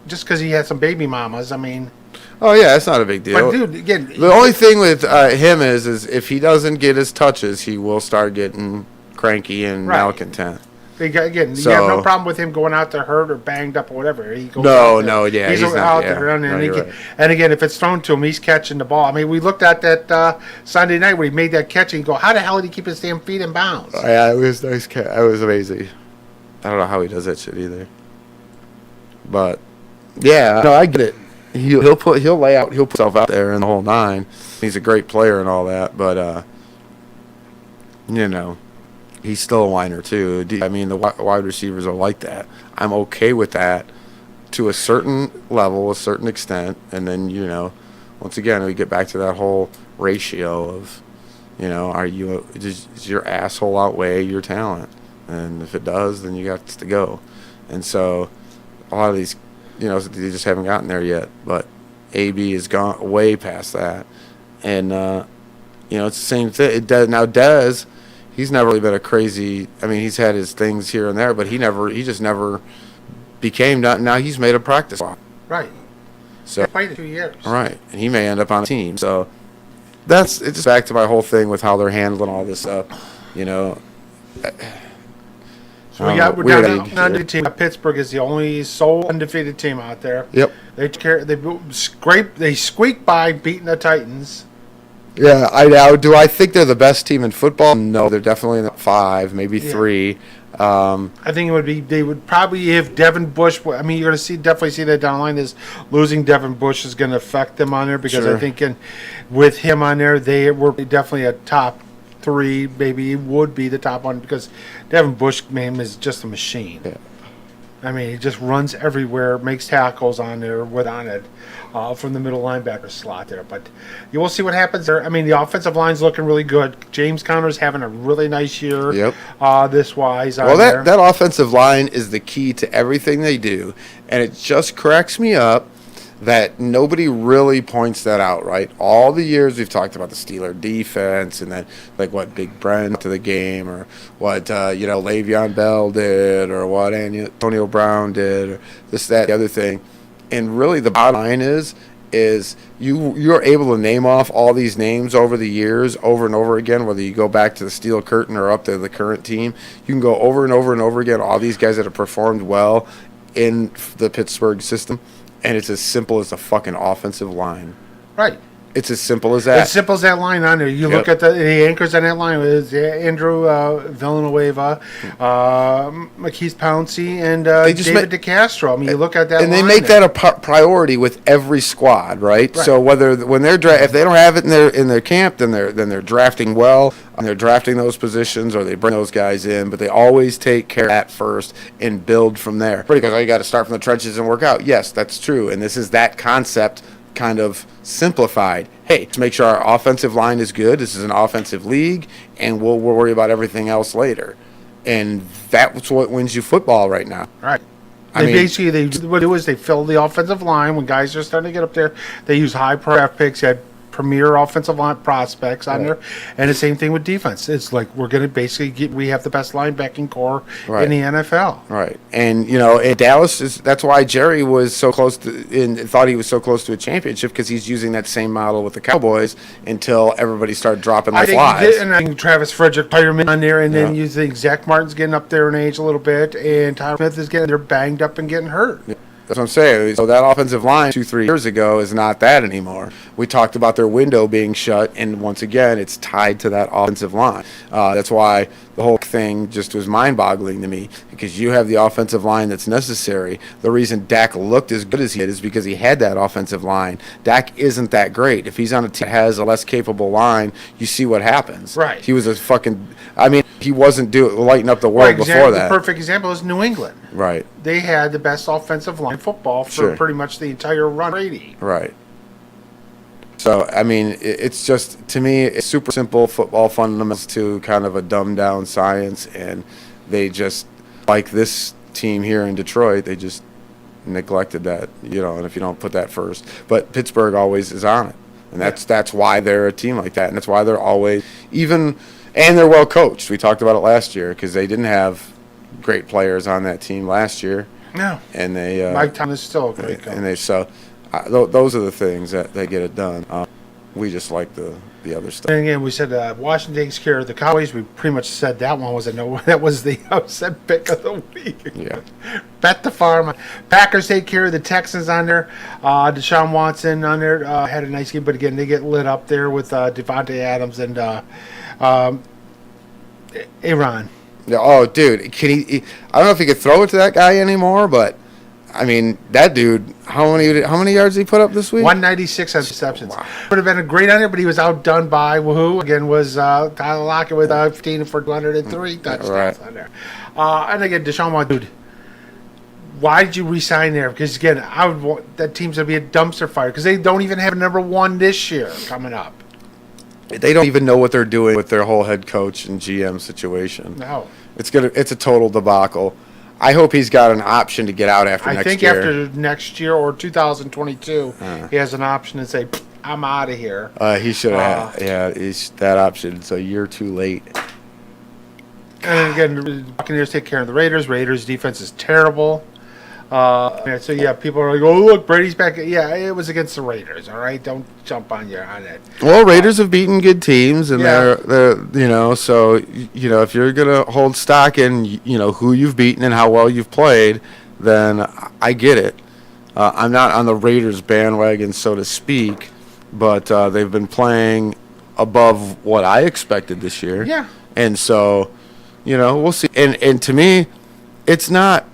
just because he had some baby mamas. Oh yeah, it's not a big deal. But dude, again, the only thing with him is if he doesn't get his touches, he will start getting cranky and malcontent. You have no problem with him going out there hurt or banged up or whatever. He goes he's out not, there, right. And again, if it's thrown to him, he's catching the ball. I mean, we looked at that Sunday night where he made that catch, and you go, "How the hell did he keep his damn feet in bounds?" Yeah, it was nice. It was amazing. I don't know how he does that shit either. But yeah, no, I get it. He'll lay out, he'll put himself out there in the whole nine. He's a great player and all that, but he's still a whiner too. I mean, the wide receivers are like that. I'm okay with that to a certain level, a certain extent, and then once again we get back to that whole ratio of, does your asshole outweigh your talent? And if it does, then you got to go. And so a lot of these, they just haven't gotten there yet. But AB has gone way past that. And, it's the same thing. Now, Dez, he's never really been a crazy, he's had his things here and there, but he just never became, now he's made a practice squad. Right. So, played 2 years. Right. And he may end up on a team. So it's just back to my whole thing with how they're handling all this stuff, So we're down to an undefeated team. Pittsburgh is the only sole undefeated team out there. Yep. They squeak by beating the Titans. Yeah, I think they're the best team in football? No, they're definitely in the 5, maybe 3. I think they would probably, if Devin Bush, I mean, you're going to definitely see that down the line, is losing Devin Bush is going to affect them on there, because I think with him on there, they were definitely a top 3, maybe would be the top one, because Devin Bush, man, is just a machine. Yeah. I mean, he just runs everywhere, makes tackles on there on it from the middle linebacker slot there. But you will see what happens there. I mean, the offensive line's looking really good. James Conner's having a really nice year. Yep. This wise. Well, that offensive line is the key to everything they do, and it just cracks me up that nobody really points that out, right? All the years we've talked about the Steeler defense, and then like what Big Brent to the game, or what Le'Veon Bell did, or what Antonio Brown did, or this, that, the other thing. And really, the bottom line is you're able to name off all these names over the years, over and over again. Whether you go back to the Steel Curtain or up to the current team, you can go over and over and over again. All these guys that have performed well in the Pittsburgh system. And it's as simple as the fucking offensive line. Right. It's as simple as that. As simple as that line on there. You look at the anchors on that line. It's Andrew Villanueva, Marquise Pouncey, and David DeCastro. I mean, you look at that and line. And they make that a priority with every squad, right? So when they're if they don't have it in their camp, then they're drafting well. And they're drafting those positions, or they bring those guys in, but they always take care of that first and build from there. Because you got to start from the trenches and work out. Yes, that's true. And this is that concept kind of simplified. Hey, let's make sure our offensive line is good. This is an offensive league, and we'll worry about everything else later. And that's what wins you football right now. Right. What they do is they fill the offensive line when guys are starting to get up there. They use high draft picks. Had premier offensive line prospects on there, and the same thing with defense. It's like we're going to basically we have the best linebacking core in the NFL. Right, and in Dallas that's why Jerry was so close to and thought he was so close to a championship, because he's using that same model with the Cowboys until everybody started dropping like flies. And I think Travis Frederick, Tyreman on there, and then you think Zach Martin's getting up there in age a little bit, and Tyler Smith is they're banged up and getting hurt. Yeah. That's what I'm saying. So that offensive line 2-3 years ago is not that anymore. We talked about their window being shut, and once again, it's tied to that offensive line. That's why the whole thing just was mind-boggling to me, because you have the offensive line that's necessary. The reason Dak looked as good as he did is because he had that offensive line. Dak isn't that great. If he's on a team that has a less capable line, you see what happens. Right. He was he wasn't lighting up the world before that. The perfect example is New England. Right. They had the best offensive line in football for pretty much the entire run. Brady. Right. So, I mean, it's just, to me, it's super simple football fundamentals to kind of a dumbed-down science, and they just, like this team here in Detroit, they just neglected that, and if you don't put that first. But Pittsburgh always is on it, and that's why they're a team like that, and that's why they're always, and they're well coached. We talked about it last year, because they didn't have great players on that team last year. No. And they Mike Thomas is still a great coach. And those are the things that they get it done. We just like the other stuff. And again, we said Washington takes care of the Cowboys. We pretty much said that one was that was the upset pick of the week. Yeah. Bet the farm. Packers take care of the Texans on there. Deshaun Watson on there had a nice game, but again, they get lit up there with Devontae Adams and Aaron. Yeah, oh, dude, can he? I don't know if he could throw it to that guy anymore, but I mean, that dude. How many yards did he put up this week? 196 on receptions. Wow. Would have been a great on there, but he was outdone by who again was Tyler Lockett with 15 for 203 touchdowns on there. And again, Deshaun Watson, dude. Why did you resign there? Because again, that team's gonna be a dumpster fire because they don't even have a number 1 this year coming up. They don't even know what they're doing with their whole head coach and GM situation. No. It's a total debacle. I hope he's got an option to get out after next year. I think after next year or 2022, he has an option to say, I'm out of here. He should have. He's that option. It's a year too late. And again, the Buccaneers take care of the Raiders. Raiders' defense is terrible. So yeah, people are like, "Oh, look, Brady's back." Yeah, it was against the Raiders. All right, don't jump on it. Well, Raiders have beaten good teams, and Yeah. they're so if you're gonna hold stock in who you've beaten and how well you've played, then I get it. I'm not on the Raiders bandwagon, so to speak, but they've been playing above what I expected this year. Yeah. And so, we'll see. And to me, it's not.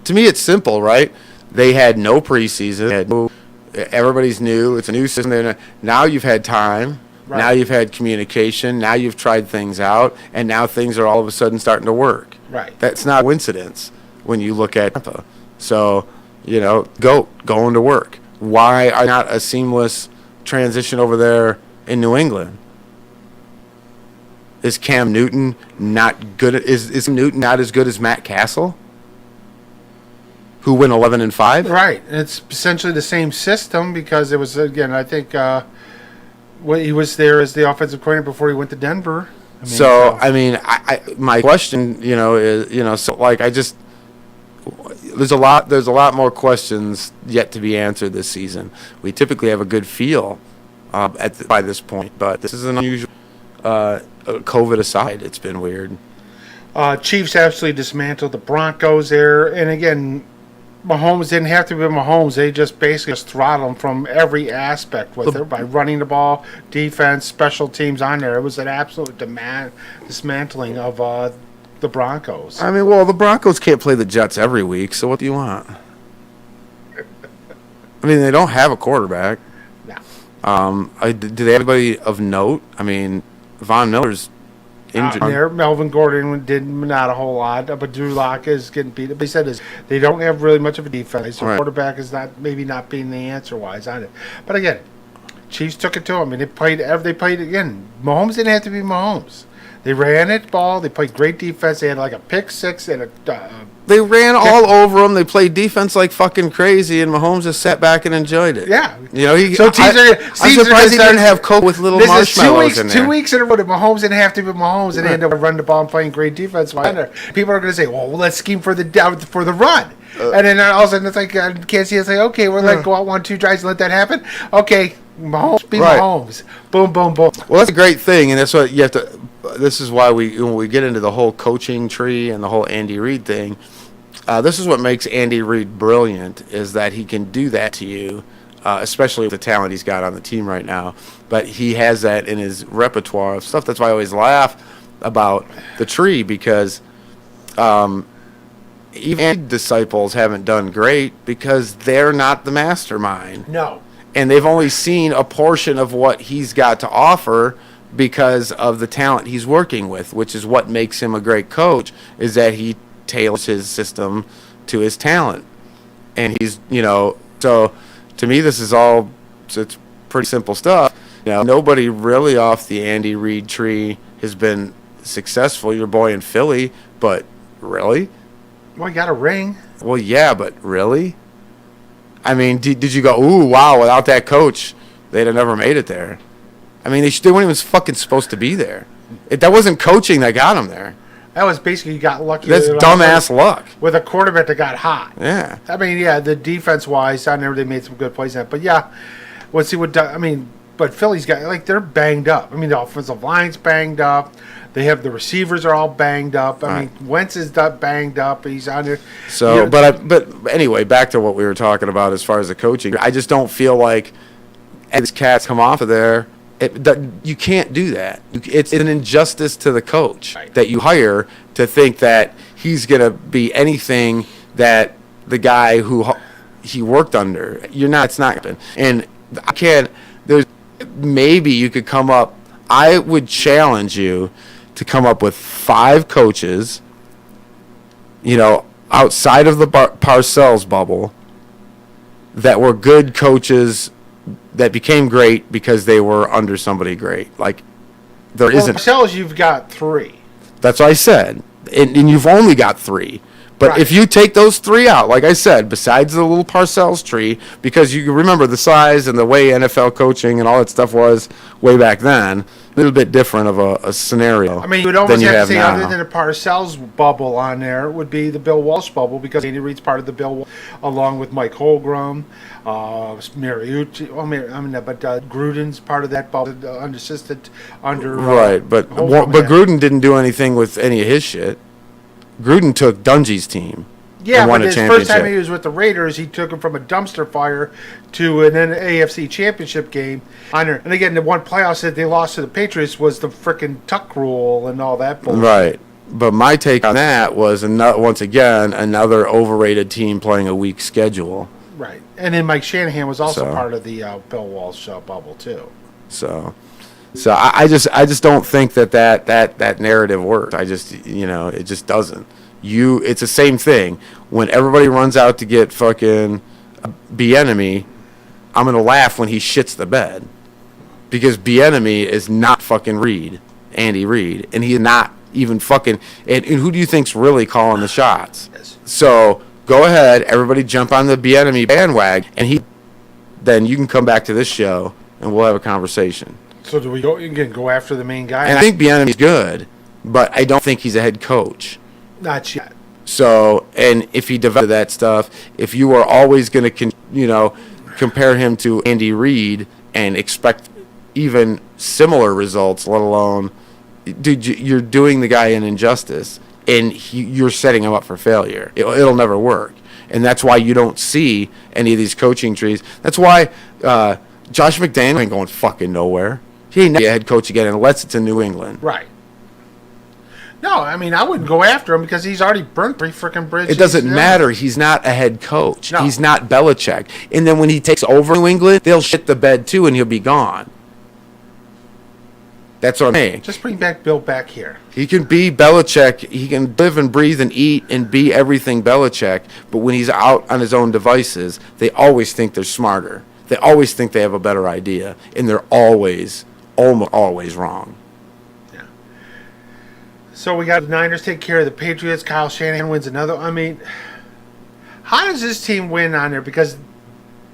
To me, it's simple, right? They had no preseason. Everybody's new. It's a new system. Now you've had time. Right. Now you've had communication. Now you've tried things out, and now things are all of a sudden starting to work. Right. That's not a coincidence when you look at Tampa. So, going to work. Why are not a seamless transition over there in New England? Is Cam Newton not good? Is Newton not as good as Matt Castle, who went 11-5? Right. It's essentially the same system because it was, again, I think he was there as the offensive coordinator before he went to Denver. My question, is, so like there's a lot more questions yet to be answered this season. We typically have a good feel by this point, but this is an unusual. COVID aside, it's been weird. Chiefs absolutely dismantled the Broncos there, and again, Mahomes didn't have to be Mahomes. They just basically throttled him from every aspect with it by running the ball, defense, special teams on there. It was an absolute dismantling of the Broncos. I mean, well, the Broncos can't play the Jets every week, so what do you want? I mean, they don't have a quarterback. No. Do they have anybody of note? I mean, Von Miller's injured. There, Melvin Gordon did not a whole lot, but Drew Lock is getting beat up. They said they don't have really much of a defense. So quarterback is not being the answer wise on it. But again, Chiefs took it to them, and they played again. Mahomes didn't have to be Mahomes. They ran it ball. They played great defense. They had like a pick six and they ran all over them. They played defense like fucking crazy, and Mahomes just sat back and enjoyed it. Yeah. Teams I'm surprised he didn't have Coke with little marshmallows in there. 2 weeks in a row that Mahomes didn't have to be Mahomes, and they ended up running the ball and playing great defense. People are going to say, well, let's scheme for the run. And then all of a sudden, it's like, can't see it. It's like, okay, we'll go out 1-2 drives and let that happen. Okay, Mahomes be Mahomes. Boom, boom, boom. Well, that's a great thing, and that's what you have to. This is why when we get into the whole coaching tree and the whole Andy Reid thing, this is what makes Andy Reid brilliant, is that he can do that to you, especially with the talent he's got on the team right now. But he has that in his repertoire of stuff. That's why I always laugh about the tree, because even disciples haven't done great because they're not the mastermind. No. And they've only seen a portion of what he's got to offer because of the talent he's working with, which is what makes him a great coach, is that he tailors his system to his talent. And he's, so to me, this is it's pretty simple stuff. Nobody really off the Andy Reid tree has been successful. Your boy in Philly, but really? Well, he got a ring. Well, yeah, but really? I mean, did you go, ooh, wow, without that coach, they'd have never made it there? I mean, they weren't even fucking supposed to be there. That wasn't coaching that got them there. That was basically, you got lucky. That's dumbass luck. With a quarterback that got hot. Yeah. I mean, yeah, the defense-wise, I know they made some good plays in it. But, yeah, let's see but Philly's got, they're banged up. I mean, the offensive line's banged up. They have the receivers are all banged up. I mean, Wentz is banged up. He's on there. So, but anyway, back to what we were talking about as far as the coaching. I just don't feel like these cats come off of there. You can't do that. It's an injustice to the coach that you hire to think that he's going to be anything that the guy who he worked under. You're not. It's not going to happen. And I can't. Maybe you could come up. I would challenge you to come up with 5 coaches, outside of the Parcells bubble, that were good coaches that became great because they were under somebody great. Isn't. Parcells, you've got 3. That's what I said. And you've only got 3. But if you take those 3 out, like I said, besides the little Parcells tree, because you remember the size and the way NFL coaching and all that stuff was way back then, little bit different of a scenario. I mean, you would almost than have to say, now. other than a Parcells bubble on there, would be the Bill Walsh bubble, because Andy Reid's part of the Bill, along with Mike Holmgren, Mariucci. But Gruden's part of that bubble, unassisted under. Right, but Gruden didn't do anything with any of his shit. Gruden took Dungy's team. Yeah, and won but a his championship. first time he was with the Raiders, he took him from a dumpster fire to an AFC championship game. And again, the one playoff that they lost to the Patriots was the frickin' tuck rule and all that bullshit. Right. But my take on that was, once again, another overrated team playing a weak schedule. Right. And then Mike Shanahan was also part of the Bill Walsh bubble, too. So I just don't think that narrative works. I just, it just doesn't. It's the same thing. When everybody runs out to get fucking Bieniemy, I'm going to laugh when he shits the bed. Because Bieniemy is not fucking Andy Reid. And he is not even fucking... And who do you think's really calling the shots? Yes. So, go ahead, everybody jump on the Bieniemy bandwagon, and then you can come back to this show, and we'll have a conversation. So do we go after the main guy? And I think Bieniemy's good, but I don't think he's a head coach. Not yet. So, and if he developed that stuff, if you are always going to, compare him to Andy Reid and expect even similar results, let alone, dude, you're doing the guy an injustice, and you're setting him up for failure. It'll never work. And that's why you don't see any of these coaching trees. That's why Josh McDaniels ain't going fucking nowhere. He ain't a head coach again unless it's in New England. Right. No, I mean, I wouldn't go after him because he's already burnt 3 freaking bridges. It doesn't matter. He's not a head coach. No. He's not Belichick. And then when he takes over New England, they'll shit the bed too, and he'll be gone. That's what I'm saying. Just bring Bill back here. He can be Belichick. He can live and breathe and eat and be everything Belichick. But when he's out on his own devices, they always think they're smarter. They always think they have a better idea. And they're almost always wrong. So we got the Niners take care of the Patriots. Kyle Shanahan wins another. I mean, how does this team win on there?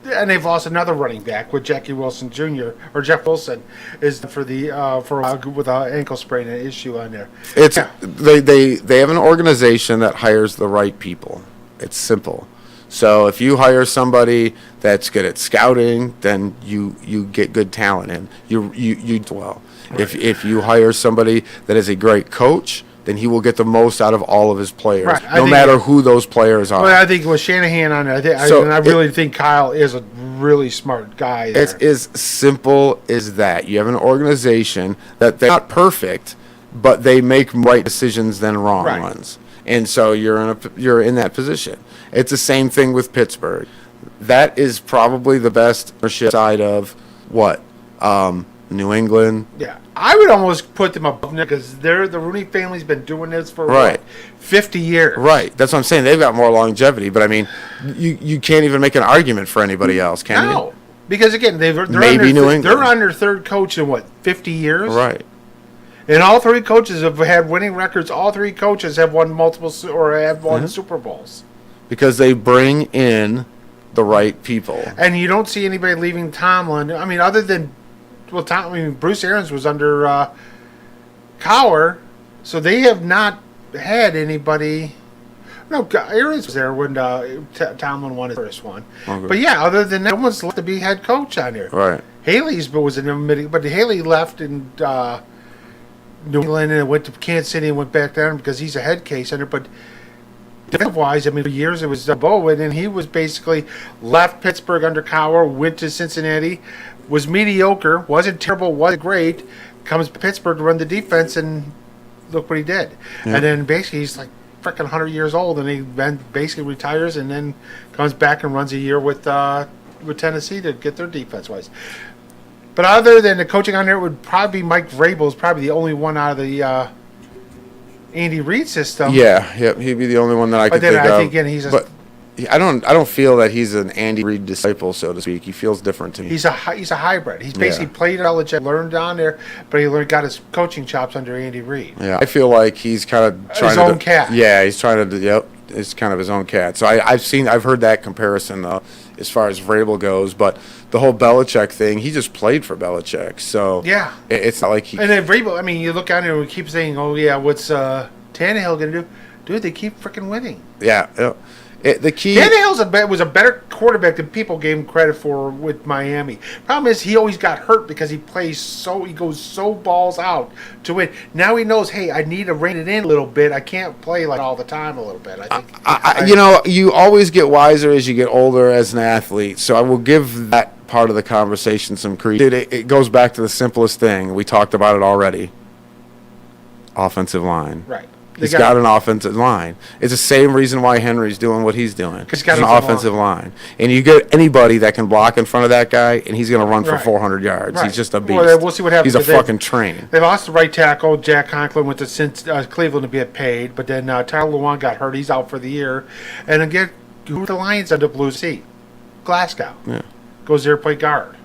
And they've lost another running back with Jackie Wilson Jr. or Jeff Wilson is for with an ankle sprain and issue on there. They have an organization that hires the right people. It's simple. So if you hire somebody that's good at scouting, then you get good talent in. You do well. Right. If you hire somebody that is a great coach, then he will get the most out of all of his players, right. No matter who those players are. Well, I think with Shanahan on it, I really think Kyle is a really smart guy there. It's as simple as that. You have an organization that they're not perfect, but they make right decisions than wrong ones. And so you're in that position. It's the same thing with Pittsburgh. That is probably the best side of what? New England. Yeah. I would almost put them above them because the Rooney family's been doing this for 50 years. Right. That's what I'm saying. They've got more longevity, but I mean, you can't even make an argument for anybody else, can you? No. Because again, they're on their third coach in 50 years? Right. And all 3 coaches have had winning records. All 3 coaches have won Super Bowls. Because they bring in the right people. And you don't see anybody leaving Tomlin. I mean, other than Bruce Arians was under Cowher, so they have not had anybody. No, Arians was there when Tomlin won his first one. Okay. But yeah, other than that, no one's left to be head coach on here. Right. Haley's was in the middle, but Haley left in New England and went to Kansas City and went back down because he's a head case under. But defensive-wise, I mean, for years it was Bowen, and he was basically left Pittsburgh under Cowher, went to Cincinnati, was mediocre, wasn't terrible, wasn't great, comes to Pittsburgh to run the defense, and look what he did. Yeah. And then basically he's like freaking 100 years old, and he then basically retires and then comes back and runs a year with Tennessee to get their defense-wise. But other than the coaching on there, it would probably be Mike Vrabel's probably the only one out of the Andy Reid system. Yeah, he'd be the only one that I could think of. But then I think again, he's I don't feel that he's an Andy Reid disciple, so to speak. He feels different to me. He's a hybrid. He's basically played at Belichick, learned down there, but he got his coaching chops under Andy Reid. Yeah, I feel like he's kind of trying his own cat. Yeah, he's trying to. Yep, it's kind of his own cat. So I've heard that comparison though. as far as Vrabel goes. But the whole Belichick thing, he just played for Belichick, so yeah, it's not like he. And then Vrabel, I mean, you look out and we keep saying, "Oh yeah, what's Tannehill gonna do?" Dude, they keep freaking winning. Yeah. The key. Tannehill was a better quarterback than people gave him credit for with Miami. Problem is, he always got hurt because he goes so balls out to win. Now he knows, hey, I need to rein it in a little bit. I can't play like all the time a little bit. I think. You always get wiser as you get older as an athlete. So I will give that part of the conversation some credit. Dude, it goes back to the simplest thing. We talked about it already. Offensive line. Right. He's got an offensive line. It's the same reason why Henry's doing what he's doing. He's got an offensive line. And you get anybody that can block in front of that guy, and he's going to run for 400 yards. Right. He's just a beast. Well, we'll see what happens. He's a fucking train. They lost the right tackle. Jack Conklin went to Cleveland to get paid, but then Tyler Lewan got hurt. He's out for the year. And again, who the Lions end up losing? Glasgow. Yeah. Goes there to play guard.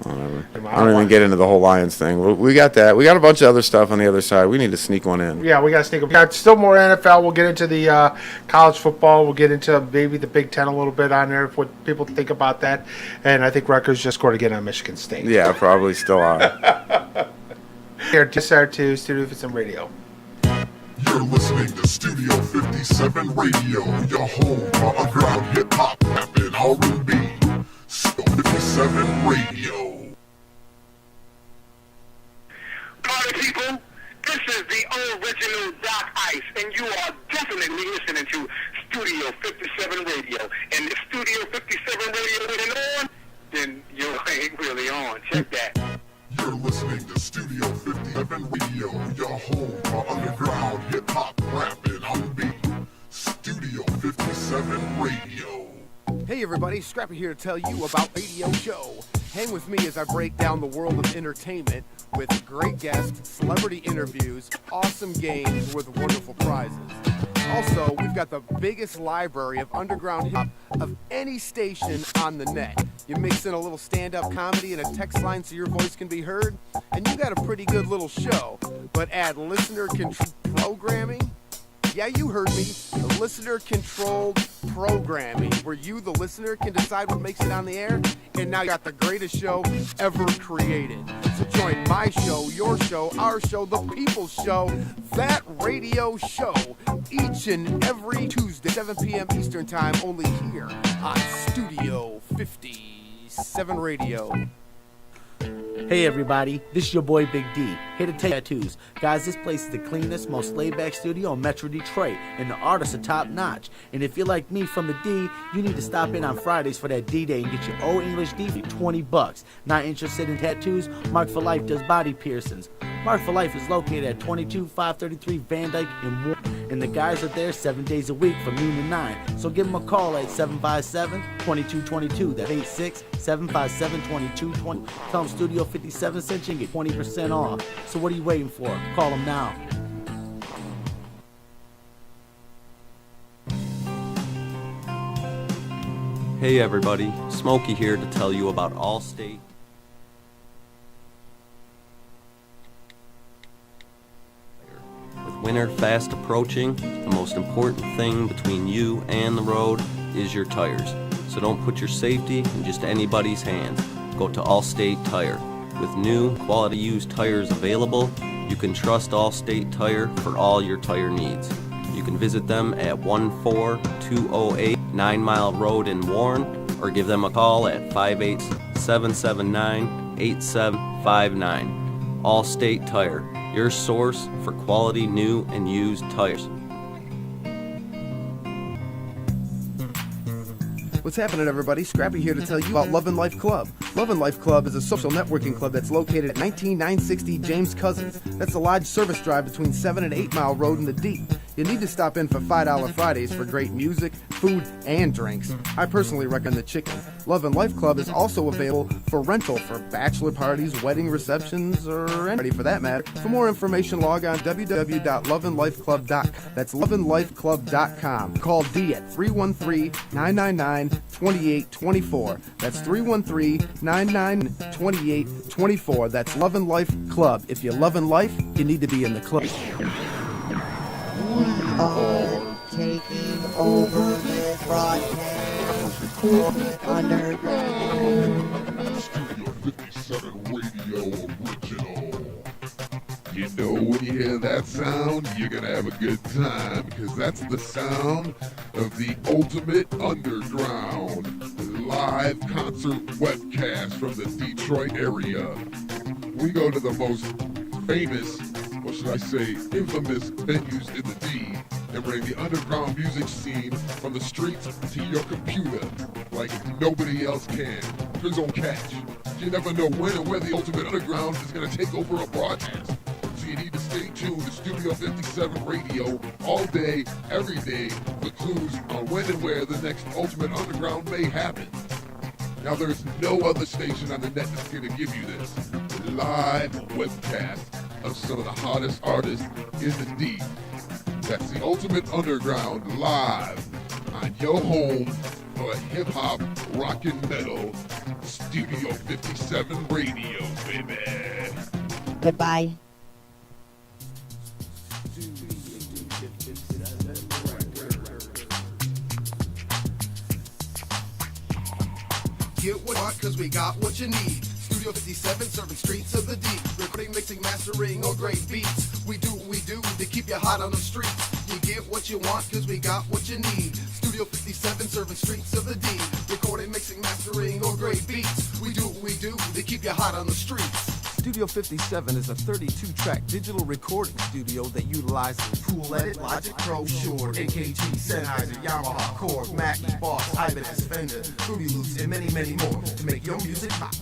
Whatever. I don't even get into the whole Lions thing. We got that. We got a bunch of other stuff on the other side. We need to sneak one in. Yeah, we got to sneak. We got still more NFL. We'll get into the college football. We'll get into maybe the Big Ten a little bit on there, what people think about that. And I think Rutgers just scored again on Michigan State. Yeah, probably still are. Here, DSR2, Studio 57 Radio. You're listening to Studio 57 Radio, your home for underground hip-hop, rap, and R&B. Studio 57 Radio. Party people, this is the original Doc Ice, and you are definitely listening to Studio 57 Radio. And if Studio 57 Radio isn't on, then you ain't really on. Check that. You're listening to Studio 57 Radio, your home for underground hip-hop, rap, and R&B. Studio 57 Radio. Hey everybody, Scrappy here to tell you about Radio Show. Hang with me as I break down the world of entertainment with great guests, celebrity interviews, awesome games with wonderful prizes. Also, we've got the biggest library of underground hip-hop of any station on the net. You mix in a little stand-up comedy and a text line so your voice can be heard, and you got a pretty good little show. But add listener-controlled programming? Yeah, you heard me. Listener-controlled programming, where you, the listener, can decide what makes it on the air. And now you got the greatest show ever created. So join my show, your show, our show, the people's show, That Radio Show, each and every Tuesday, 7 p.m. Eastern Time, only here on Studio 57 Radio. Hey everybody, this is your boy Big D, here to take tattoos. Guys, this place is the cleanest, most laid-back studio in Metro Detroit, and the artists are top-notch. And if you're like me from the D, you need to stop in on Fridays for that D-Day and get your old English D for $20. Not interested in tattoos? Mark for Life does body piercings. Mark for Life is located at 22533 Van Dyke in Warren, and the guys are there 7 days a week from noon to 9. So give them a call at 757-2222. That's 86-757-2220. Tell them Studio 57 cents and get 20% off. So what are you waiting for? Call them now. Hey everybody, Smokey here to tell you about Allstate. With winter fast approaching, the most important thing between you and the road is your tires. So don't put your safety in just anybody's hands. Go to Allstate Tire. With new, quality used tires available, you can trust Allstate Tire for all your tire needs. You can visit them at 14208 9 Mile Road in Warren, or give them a call at 58779-8759. Allstate Tire, your source for quality new and used tires. What's happening, everybody? Scrappy here to tell you about Love and Life Club. Love and Life Club is a social networking club that's located at 19960 James Cousins. That's the Lodge Service Drive between 7 and 8 Mile Road in the D. You need to stop in for $5 Fridays for great music, food, and drinks. I personally recommend the chicken. Love and Life Club is also available for rental for bachelor parties, wedding receptions, or any for that matter. For more information, log on www.loveandlifeclub.com. That's loveandlifeclub.com. Call D at 313-999-2824. That's 313-999-2824. That's Love and Life Club. If you're loving life, you need to be in the club. Taking over the broadcast. Studio 57 Radio Original. You know, when you hear that sound, you're gonna have a good time, because that's the sound of the Ultimate Underground live concert webcast from the Detroit area. We go to the most famous, or should I say, infamous venues in the D, and bring the underground music scene from the streets to your computer like nobody else can. Please don't catch. You never know when and where the Ultimate Underground is going to take over a broadcast. So you need to stay tuned to Studio 57 Radio all day, every day, for clues on when and where the next Ultimate Underground may happen. Now, there's no other station on the net that's going to give you this live webcast of some of the hottest artists in the D. That's the Ultimate Underground live on your home for hip-hop, rock and metal, Studio 57 Radio, baby. Goodbye. Get what you want, cause we got what you need. Studio 57, serving streets of the D. Recording, mixing, mastering, or great beats. We do what we do to keep you hot on the streets. You get what you want, cause we got what you need. Studio 57, serving streets of the D. Recording, mixing, mastering, or great beats. We do what we do to keep you hot on the streets. Studio 57 is a 32-track digital recording studio that utilizes Cool Edit, Logic Pro, Shure, AKG, Sennheiser, Yamaha, Korg, Mackie, Boss, Ibanez, Fender, Fruity Loops, and many, many more to make your music hot.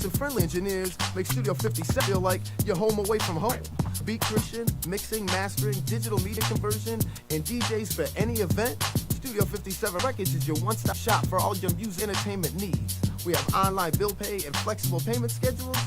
Some friendly engineers make Studio 57 feel like you're home away from home. Beat creation, mixing, mastering, digital media conversion, and DJs for any event. Studio 57 Records is your one-stop shop for all your music entertainment needs. We have online bill pay and flexible payment schedules.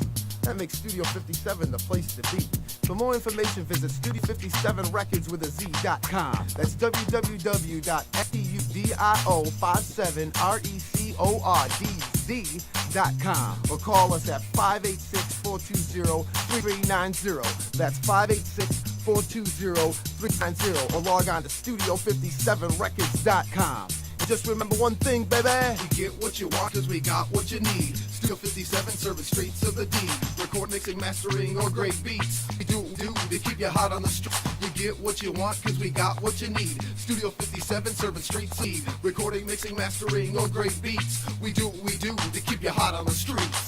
That makes Studio 57 the place to be. For more information, visit Studio57records.com. That's www.studio57records.com, or call us at 586-420-3390. That's 586-420-3390, or log on to Studio57records.com. Just remember one thing, baby. We get what you want, cause we got what you need. Studio 57, serving streets of the D. Record, mixing, mastering, or great beats. We do what we do to keep you hot on the street. You get what you want, cause we got what you need. Studio 57, serving streets of the D. Recording, mixing, mastering, or great beats. We do what we do to keep you hot on the streets.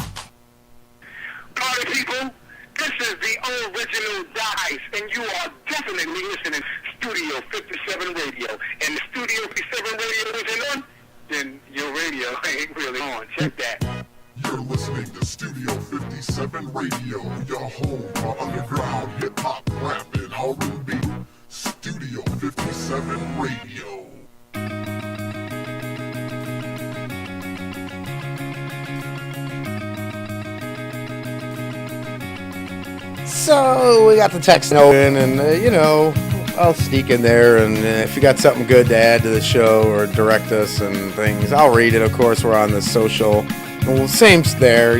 Party people, this is the original Dice, and you are definitely listening to Studio 57 Radio. And the Studio 57 Radio isn't on, then your radio ain't really on. Check that. You're listening to Studio 57 Radio, your home for underground hip-hop, rap, and R&B. Studio 57 Radio. So we got the text open, and I'll sneak in there, and if you got something good to add to the show or direct us and things, I'll read it. Of course, we're on the social. Well, same there,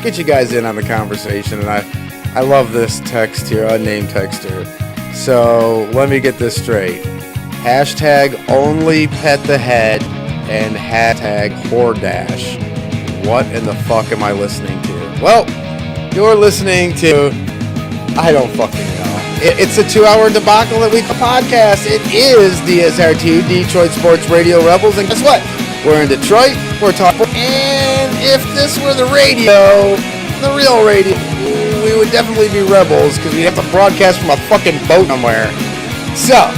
get you guys in on the conversation, and I love this text here, unnamed texter. So let me get this straight. Hashtag only pet the head and hashtag Hordash. What in the fuck am I listening to? Well, you're listening to, I don't fucking know. It's a 2-hour debacle that we call podcast. It is DSR2, Detroit Sports Radio Rebels, and guess what? We're in Detroit. We're talking, and if this were the radio, the real radio, we would definitely be rebels because we'd have to broadcast from a fucking boat somewhere. So,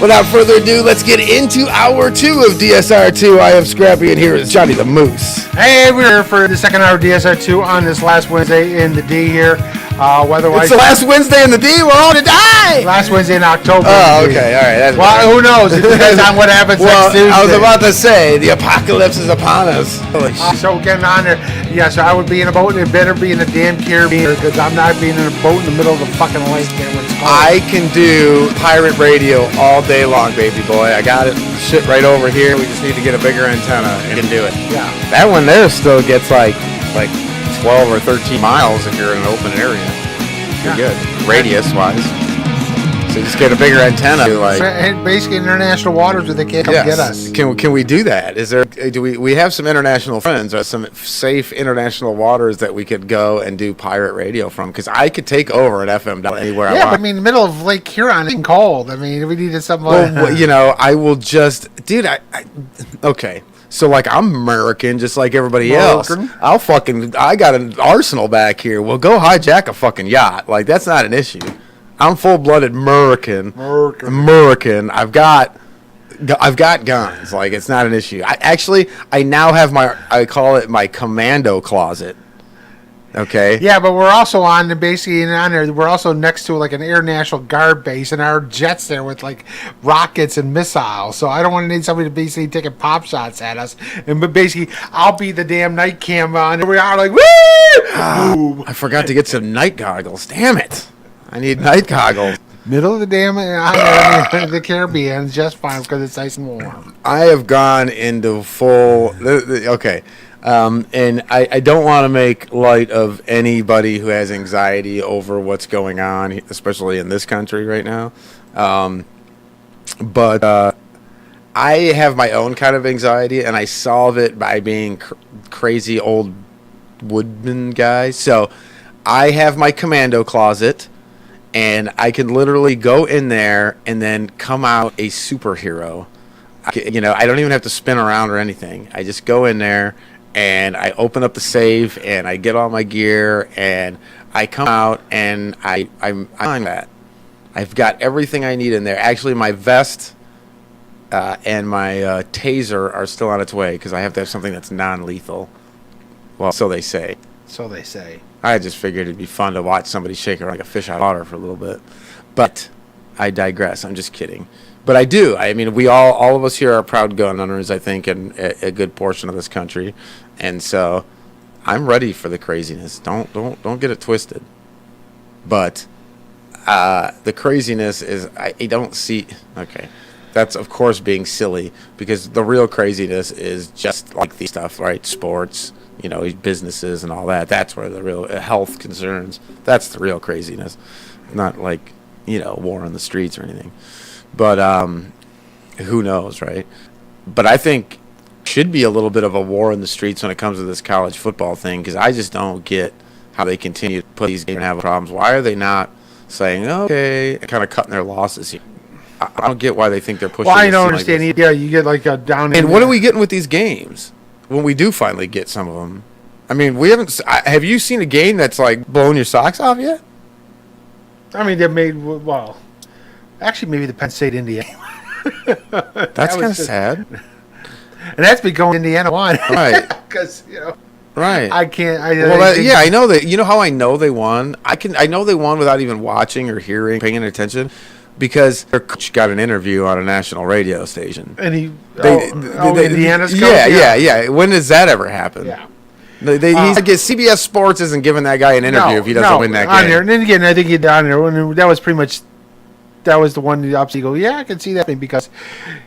without further ado, let's get into hour 2 of DSR2. I am Scrappy, and here is Johnny the Moose. Hey, we're here for the second hour of DSR2 on this last Wednesday in the D here. Weather-wise, it's the last Wednesday in the D. We're all to die. Last Wednesday in October. Oh, okay, all right. That's well, better. who knows? It depends on what happens next Tuesday. I was about to say the apocalypse is upon us. So getting on there, yeah. So I would be in a boat. It better be in the damn Caribbean because I'm not being in a boat in the middle of the fucking lake. I can do pirate radio all day long, baby boy. I got it. Shit right over here. We just need to get a bigger antenna and can do it. Yeah. That one there still gets like 12 or 13 miles if you're in an open area. Pretty good, radius-wise. So just get a bigger antenna. Basically international waters where they can't come get us. Can we do that? Is do we have some international friends or some safe international waters that we could go and do pirate radio from? Because I could take over an FM dial anywhere I want. Yeah, but I mean, the middle of Lake Huron, it's cold. I mean, we needed something. Well, you know, I will just, dude. Okay. So like I'm American, just like everybody else. I got an arsenal back here. Well, go hijack a fucking yacht. Like that's not an issue. I'm full-blooded American. I've got guns. Like it's not an issue. I now have I call it my commando closet. Okay. Yeah, but we're also on there. We're also next to like an Air National Guard base, and our jets there with like rockets and missiles. So I don't want to need somebody to basically taking pop shots at us. But basically, I'll be the damn night cam on, and we are like, woo! I forgot to get some night goggles. Damn it! I need night goggles. Middle of the damn the Caribbean, just fine because it's nice and warm. I have gone into full. Okay. And I don't want to make light of anybody who has anxiety over what's going on, especially in this country right now. But I have my own kind of anxiety, and I solve it by being crazy old woodman guy. So I have my commando closet, and I can literally go in there and then come out a superhero. You know, I don't even have to spin around or anything. I just go in there. And I open up the safe, and I get all my gear, and I come out, and I'm that. I've got everything I need in there. Actually, my vest and my taser are still on its way because I have to have something that's non-lethal. Well, so they say. So they say. I just figured it'd be fun to watch somebody shake around like a fish out of water for a little bit. But I digress. I'm just kidding. But I do. I mean, we all of us here are proud gun owners, I think, in a good portion of this country. And so I'm ready for the craziness. Don't get it twisted. But the craziness is I don't see. Okay. That's, of course, being silly because the real craziness is just like the stuff, right? Sports, you know, businesses and all that. That's where the real health concerns. That's the real craziness. Not like, you know, war on the streets or anything. But who knows, right? But I think should be a little bit of a war in the streets when it comes to this college football thing because I just don't get how they continue to put these games and have problems. Why are they not saying, okay, kind of cutting their losses here? I don't get why they think they're pushing. Well, I don't understand. Like yeah, you get like a down. And what are we getting with these games when we do finally get some of them? I mean, we haven't. Have you seen a game that's like blowing your socks off yet? I mean, they made well. Actually, maybe the Penn State Indiana. That's kind of sad. And that's because Indiana won. Right. Because, you know. Right. I can't. Yeah, I know that. You know how I know they won? I know they won without even watching or hearing, paying attention, because their coach got an interview on a national radio station. And Indiana's coach? Yeah. When does that ever happen? Yeah. CBS Sports isn't giving that guy an interview if he doesn't win that game. There. And then again, I think he down there. That was pretty much. That was the one. The opposite. Go, yeah, I can see that thing because,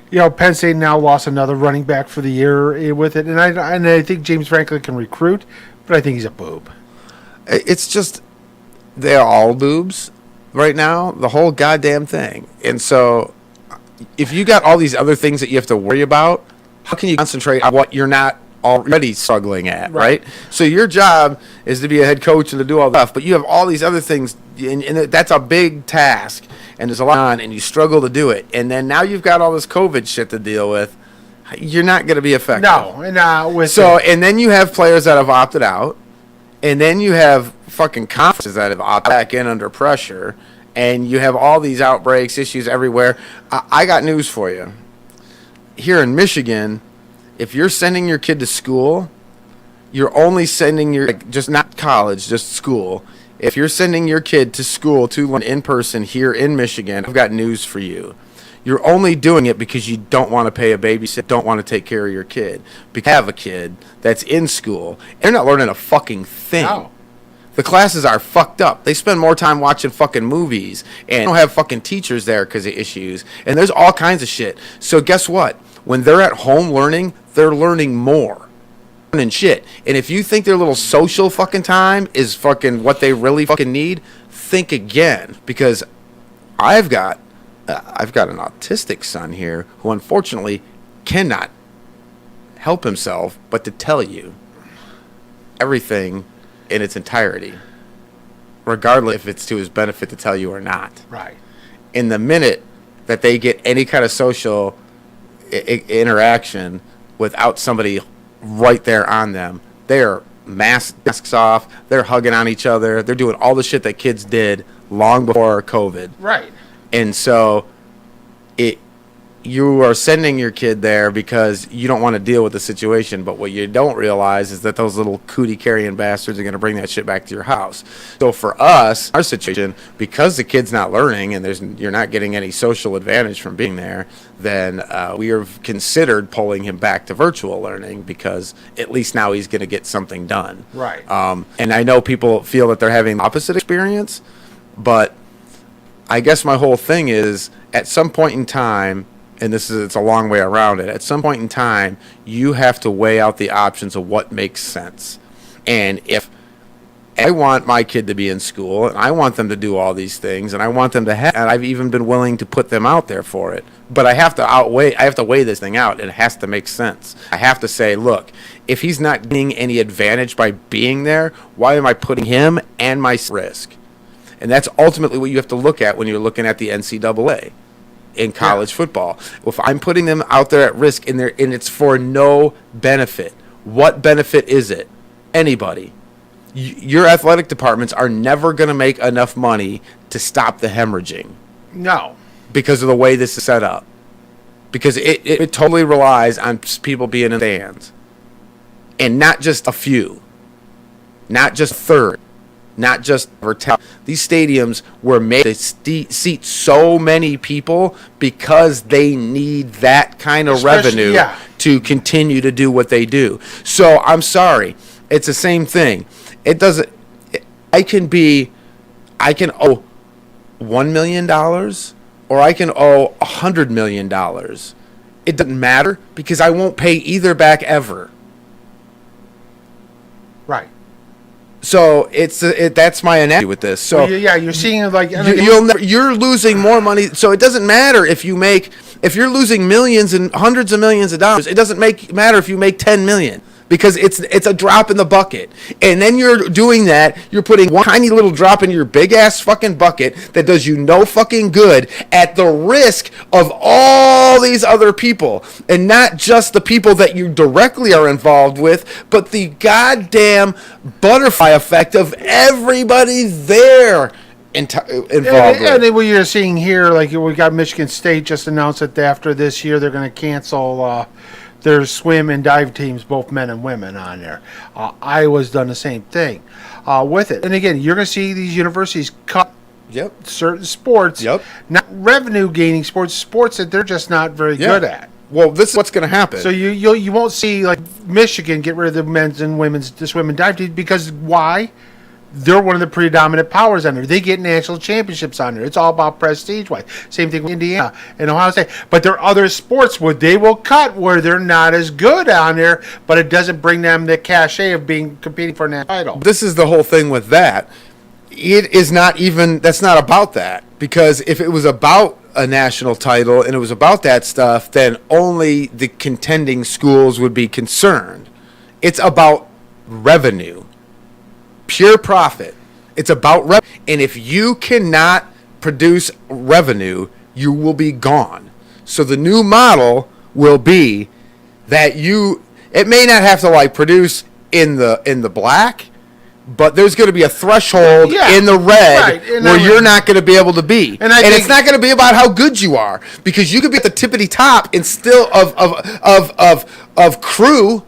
you know, Penn State now lost another running back for the year with it, and I think James Franklin can recruit, but I think he's a boob. It's just they're all boobs right now, the whole goddamn thing. And so, if you got all these other things that you have to worry about, how can you concentrate on what you're not already struggling at, right? So your job is to be a head coach and to do all that stuff, but you have all these other things, and that's a big task, and there's a lot on, and you struggle to do it. And then now you've got all this COVID shit to deal with. You're not going to be effective. No, and and then you have players that have opted out, and then you have fucking conferences that have opted back in under pressure, and you have all these outbreaks, issues everywhere. I got news for you. Here in Michigan, if you're sending your kid to school, you're only sending just not college, just school. If you're sending your kid to school to learn in person here in Michigan, I've got news for you. You're only doing it because you don't want to pay a babysitter, don't want to take care of your kid. Because you have a kid that's in school, and they're not learning a fucking thing. No. The classes are fucked up. They spend more time watching fucking movies, and don't have fucking teachers there because of issues. And there's all kinds of shit. So guess what? When they're at home learning, they're learning more. And shit. And if you think their little social fucking time is fucking what they really fucking need, think again. Because I've got an autistic son here who unfortunately cannot help himself but to tell you everything in its entirety, regardless if it's to his benefit to tell you or not. Right. In the minute that they get any kind of social interaction without somebody right there on them, they're masks off, they're hugging on each other, they're doing all the shit that kids did long before COVID. Right. And so you are sending your kid there because you don't want to deal with the situation, but what you don't realize is that those little cootie carrying bastards are going to bring that shit back to your house. So for us, our situation, because the kid's not learning and you're not getting any social advantage from being there, then we have considered pulling him back to virtual learning because at least now he's going to get something done. Right. And I know people feel that they're having the opposite experience, but I guess my whole thing is at some point in time, and it's a long way around it, at some point in time, you have to weigh out the options of what makes sense. And if I want my kid to be in school, and I want them to do all these things, and I want them to have, and I've even been willing to put them out there for it, but I have to weigh this thing out. It has to make sense. I have to say, look, if he's not getting any advantage by being there, why am I putting him and my risk? And that's ultimately what you have to look at when you're looking at the NCAA. In college football, if I'm putting them out there at risk and it's for no benefit, what benefit is it? Anybody. Your athletic departments are never going to make enough money to stop the hemorrhaging. No. Because of the way this is set up. Because it totally relies on people being in the stands. And not just a few. Not just a third. Not just these stadiums were made to seat so many people because they need that kind of revenue to continue to do what they do. So I'm sorry, it's the same thing. It doesn't. I can owe $1 million or I can owe $100 million. It doesn't matter because I won't pay either back ever. Right. So that's my analogy with this. So you're seeing it like you're losing more money. So it doesn't matter if you're losing millions and hundreds of millions of dollars. It doesn't matter if you make 10 million because it's a drop in the bucket. And then you're doing that. You're putting one tiny little drop in your big ass fucking bucket that does you no fucking good at the risk of all these other people, and not just the people that you directly are involved with, but the goddamn butterfly effect of everybody there involved. And then what you're seeing here, like we got Michigan State just announced that after this year they're going to cancel their swim and dive teams, both men and women, on there. Iowa's done the same thing with it. And again, you're going to see these universities cut certain sports, not revenue gaining sports that they're just not very good at. Well, this is what's going to happen. So you won't see like Michigan get rid of the men's and women's swim and dive teams because why? They're one of the predominant powers on there. They get national championships on there. It's all about prestige-wise. Same thing with Indiana and Ohio State. But there are other sports where they will cut where they're not as good on there, but it doesn't bring them the cachet of competing for a national title. This is the whole thing with that. That's not about that. Because if it was about a national title and it was about that stuff, then only the contending schools would be concerned. It's about revenue. Pure profit. It's about revenue. And if you cannot produce revenue, you will be gone. So the new model will be that it may not have to produce in the black, but there's going to be a threshold in the red where you're not going to be able to be. And it's not going to be about how good you are, because you could be at the tippity top and still of crew.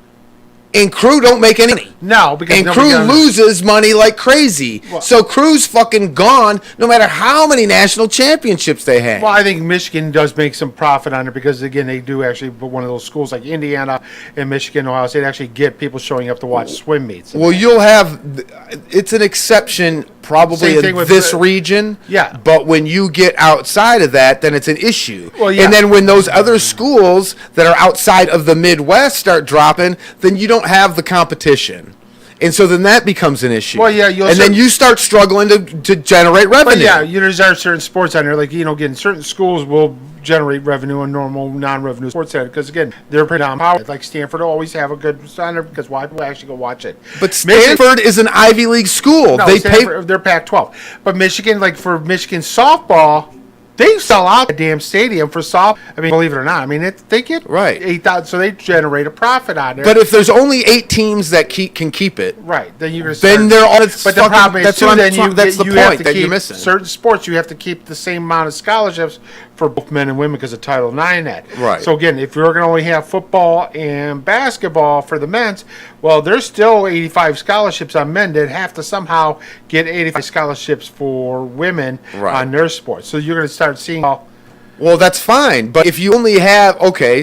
And crew don't make any money. No, because crew loses money like crazy. Well, so crew's fucking gone no matter how many national championships they have. Well, I think Michigan does make some profit on it because, again, they do actually, but one of those schools like Indiana and Michigan, Ohio State actually get people showing up to watch swim meets. Well, it's an exception probably in this region. Yeah. But when you get outside of that, then it's an issue. Well, yeah. And then when those other schools that are outside of the Midwest start dropping, then you don't have the competition. And so then that becomes an issue. Well, yeah, then you start struggling to generate revenue. But yeah, there's certain sports on there, like, again, certain schools will generate revenue on normal non-revenue sports center because, again, they're pretty on power. Like Stanford will always have a good center because why people actually go watch it. But Stanford is an Ivy League school. No, they're Pac-12. But Michigan, like for Michigan softball, they sell out the damn stadium for soft. I mean, believe it or not, they get right 8,000, so they generate a profit on there. But if there's only 8 teams that can keep it, right, then you're then they're all. But the problem is too, that's the point that you're missing. Certain sports, you have to keep the same amount of scholarships for both men and women because of Title IX. Right. So again, if you're going to only have football and basketball for the men's, well, there's still 85 scholarships on men that have to somehow get 85 scholarships for women on their sports. So you're going to start seeing. Well, that's fine, but if you only have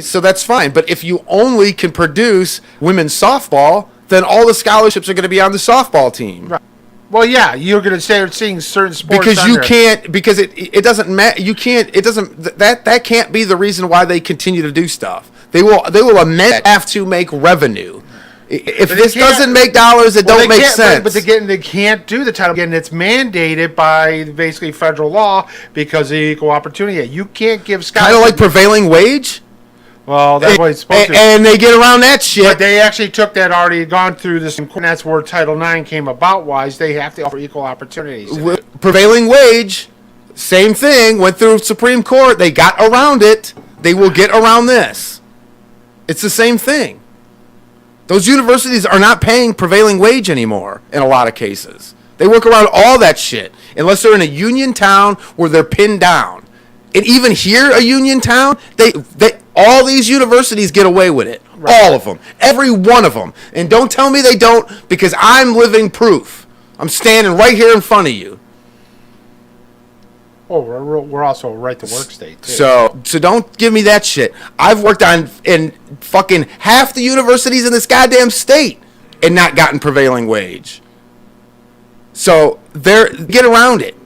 so that's fine. But if you only can produce women's softball, then all the scholarships are going to be on the softball team. Right. Well, yeah, you're going to start seeing certain sports because it doesn't matter. You can't. It doesn't. That can't be the reason why they continue to do stuff. They will have to make revenue. If this doesn't make dollars, it don't make sense. But again, they can't do the title. Again, it's mandated by basically federal law because of equal opportunity. You can't give scholarships. Kind of like prevailing wage. Well, that's what it's supposed to. And they get around that shit. But they actually took that already gone through this, and that's where Title IX came about. Wise, they have to offer equal opportunities. Prevailing wage, same thing. Went through Supreme Court. They got around it. They will get around this. It's the same thing. Those universities are not paying prevailing wage anymore in a lot of cases. They work around all that shit unless they're in a union town where they're pinned down. And even here, a union town, they all these universities get away with it. Right. All of them. Every one of them. And don't tell me they don't, because I'm living proof. I'm standing right here in front of you. Oh, we're also a right-to-work state, too. So don't give me that shit. I've worked in fucking half the universities in this goddamn state and not gotten prevailing wage. So get around it.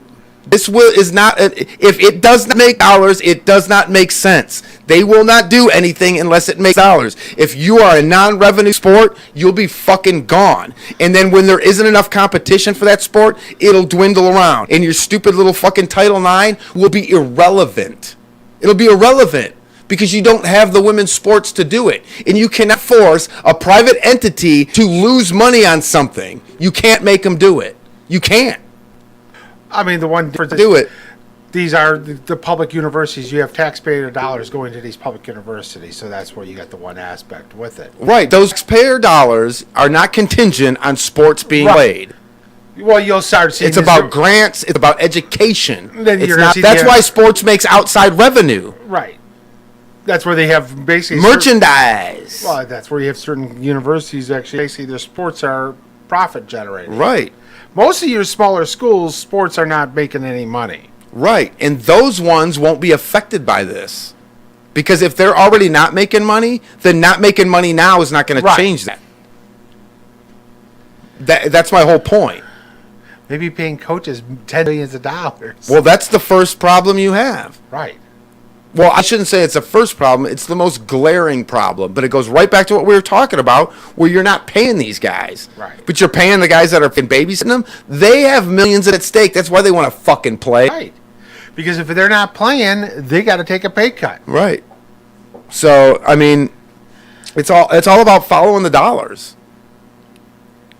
This is not. If it does not make dollars, it does not make sense. They will not do anything unless it makes dollars. If you are a non-revenue sport, you'll be fucking gone. And then when there isn't enough competition for that sport, it'll dwindle around. And your stupid little fucking Title IX will be irrelevant. It'll be irrelevant because you don't have the women's sports to do it. And you cannot force a private entity to lose money on something. You can't make them do it. You can't. I mean, the one difference is these are the public universities. You have taxpayer dollars going to these public universities, so that's where you got the one aspect with it. Right. Those taxpayer dollars are not contingent on sports being played. Well, you'll start seeing it's about grants. It's about education. That's why sports makes outside revenue. Right. That's where they have basically merchandise. Well, that's where you have certain universities actually basically their sports are profit generating. Right. Most of your smaller schools, sports are not making any money. Right. And those ones won't be affected by this. Because if they're already not making money, then not making money now is not going to change that. That's my whole point. Maybe paying coaches $10 million. Well, that's the first problem you have. Right. Well, I shouldn't say it's the first problem. It's the most glaring problem. But it goes right back to what we were talking about, where you're not paying these guys. Right. But you're paying the guys that are babysitting them. They have millions at stake. That's why they want to fucking play. Right. Because if they're not playing, they got to take a pay cut. Right. So, I mean, it's all about following the dollars.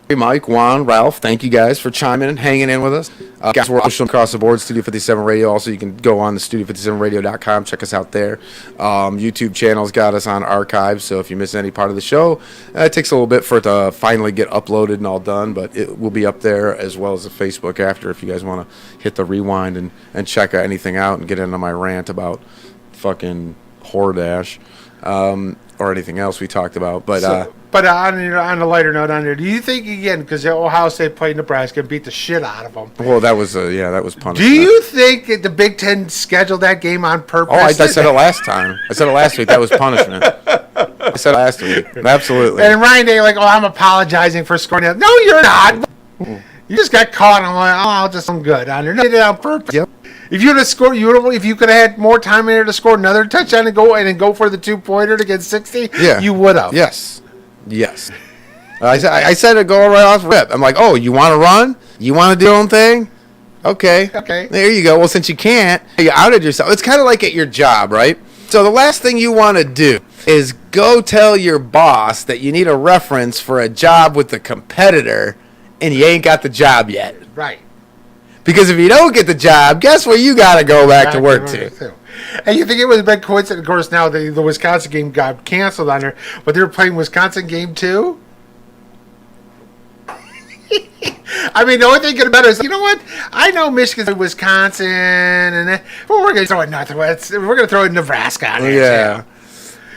Hey, Mike, Juan, Ralph, thank you guys for chiming in, hanging in with us. Guys, we're across the board, Studio 57 Radio. Also, you can go on to studio57radio.com, check us out there. YouTube channel's got us on archive, so if you miss any part of the show, it takes a little bit for it to finally get uploaded and all done, but it will be up there as well as the Facebook after if you guys want to hit the rewind and check anything out and get into my rant about fucking Hordash or anything else we talked about. But But on a lighter note on there, do you think, again, because Ohio State played Nebraska and beat the shit out of them. Well, that was punishment. Do you think that the Big Ten scheduled that game on purpose? Oh, I said it last time. I said it last week. That was punishment. I said it last week. Absolutely. And Ryan Day, like, I'm apologizing for scoring that. No, you're not. You just got caught. I'm like, I'll just I'm good on there. No, you did it on purpose. Yep. If you would have scored, if you could have had more time in there to score another touchdown and then go for the 2-pointer to get 60, you would have. Yes. I said it go right off rip. I'm like, oh, you want to run? You want to do your own thing? Okay. There you go. Well, since you can't, you outed yourself. It's kind of like at your job, right? So the last thing you want to do is go tell your boss that you need a reference for a job with a competitor and you ain't got the job yet. Right. Because if you don't get the job, guess where you got to go back to work to? And you think it was a big coincidence, of course, now the Wisconsin game got canceled on there, but they were playing Wisconsin game 2? I mean, the only thing good about it is, you know what? I know Michigan's Wisconsin, and then, but we're going to throw it Northwest. We're going to throw it Nebraska on there.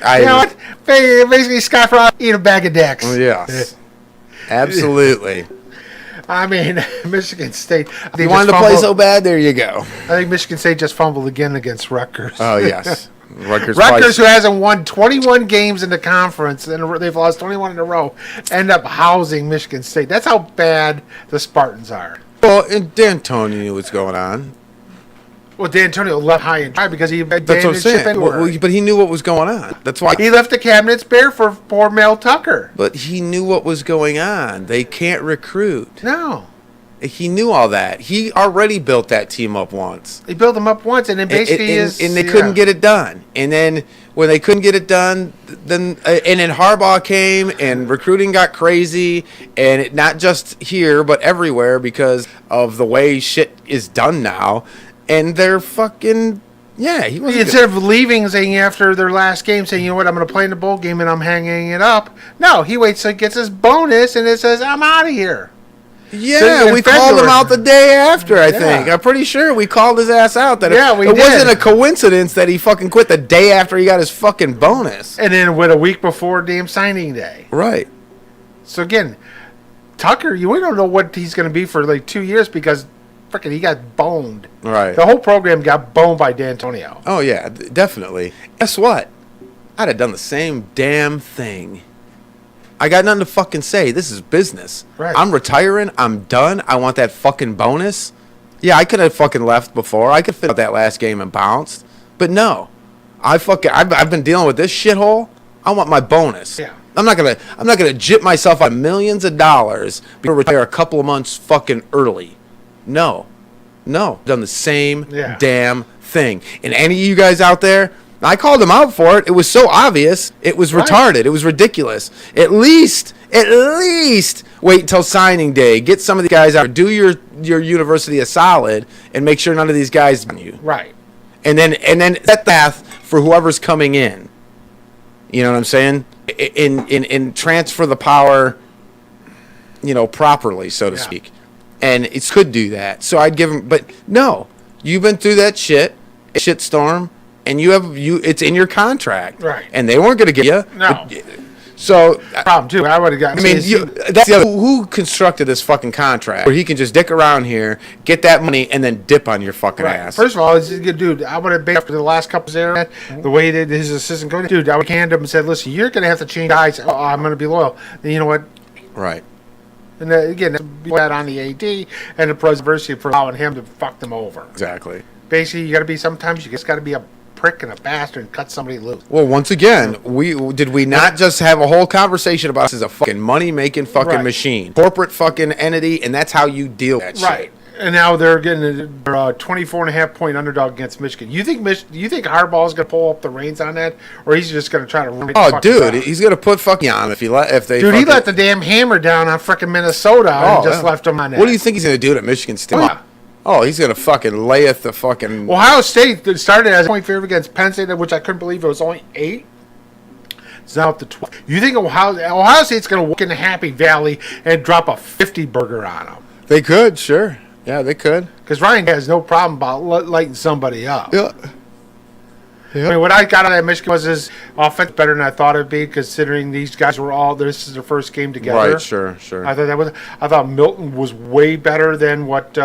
Yeah. You know what? Basically, Scott Frost eat a bag of dicks. Yes. Absolutely. I mean, Michigan State. You wanted to play so bad, there you go. I think Michigan State just fumbled again against Rutgers. Oh, yes. Rutgers, who hasn't won 21 games in the conference, and they've lost 21 in a row, end up housing Michigan State. That's how bad the Spartans are. Well, and D'Antoni knew what's going on. Well, D'Antonio left high and dry because he That's what I'm saying. But he knew what was going on. That's why he left the cabinets bare for poor Mel Tucker. But he knew what was going on. They can't recruit. No. He knew all that. He already built that team up once. He built them up once, and then basically and they couldn't get it done. And then when they couldn't get it done, then Harbaugh came, and recruiting got crazy, and not just here but everywhere because of the way shit is done now. And they're fucking he wasn't instead of leaving, saying after their last game, saying, you know what, I'm going to play in the bowl game and I'm hanging it up. No, he waits till he gets his bonus and it says, I'm out of here. Yeah, we called him out the day after, I think. I'm pretty sure we called his ass out. That it wasn't a coincidence that he fucking quit the day after he got his fucking bonus. And then with a week before damn signing day. Right. So again, Tucker, we don't know what he's going to be for like 2 years because freaking he got boned. Right. The whole program got boned by D'Antonio. Oh, yeah, definitely. Guess what? I'd have done the same damn thing. I got nothing to fucking say. This is business. Right. I'm retiring. I'm done. I want that fucking bonus. Yeah, I could have fucking left before. I could fit out that last game and bounced. But no. I've been dealing with this shithole. I want my bonus. Yeah. I'm not gonna jip myself on millions of dollars to retire a couple of months fucking early. No. Done the same damn thing. And any of you guys out there, I called him out for it. It was so obvious. It was retarded. It was ridiculous. At least wait until signing day. Get some of the guys out. Do your university a solid and make sure none of these guys on you. Right. And then set the path for whoever's coming in. You know what I'm saying? In transfer the power, properly, so to speak. And it could do that. So I'd give him, but no, you've been through that shitstorm, and it's in your contract, right? And they weren't going to get you. No. So problem too. I would have gotten. I mean, that's the other, who constructed this fucking contract where he can just dick around here, get that money, and then dip on your fucking ass. First of all, he's a good dude. I would have been after the last couple there, the way he did his assistant coach. Dude, I would hand him and said, "Listen, you're going to have to change guys. Oh, I'm going to be loyal." And you know what? Right. And again, that on the AD and the presidency for allowing him to fuck them over. Exactly. Basically, you got to be. Sometimes you just got to be a prick and a bastard and cut somebody loose. Well, once again, did we not just have a whole conversation about this as a fucking money-making fucking machine, corporate fucking entity, and that's how you deal with that shit. Right. And now they're getting a 24.5-point underdog against Michigan. You think Harbaugh's going to pull up the reins on that, or he's just going to try to run it? Oh, dude, he's going to put fucking on if they. Dude, he let the damn hammer down on frickin' Minnesota and just left him on that. What do you think he's going to do at Michigan State? Oh, he's going to fucking layeth the fucking... Ohio State started as a point favorite against Penn State, which I couldn't believe it was only 8. It's now up to 12. You think Ohio State's going to walk into Happy Valley and drop a 50 burger on them? They could, sure. Yeah, they could. Because Ryan has no problem about lighting somebody up. Yeah. I mean, what I got out of Michigan was his offense better than I thought it'd be, considering these guys were this is their first game together. Right, sure. I thought Milton was way better than what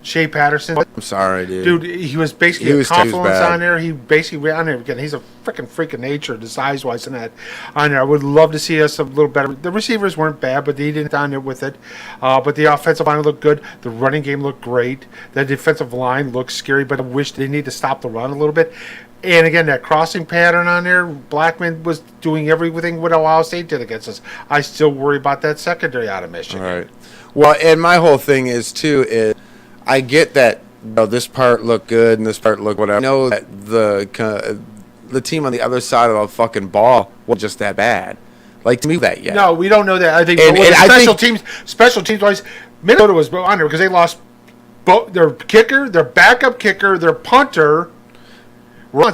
Shea Patterson. I'm sorry, dude. Dude, he was basically a confluence on there. He basically ran on there again. He's a freaking freak of nature, the size-wise in that on there. I would love to see us a little better. The receivers weren't bad, but they didn't on there with it. But the offensive line looked good. The running game looked great. The defensive line looked scary, but I wish they need to stop the run a little bit. And again, that crossing pattern on there, Blackman was doing everything what Ohio State did against us. I still worry about that secondary out of Michigan. All right. Well, and my whole thing is, too, is I get that this part looked good and this part looked whatever. I know that the team on the other side of the fucking ball wasn't just that bad. Like, to me, that yet. No, we don't know that. I think special teams wise, Minnesota was under because they lost both their kicker, their backup kicker, their punter.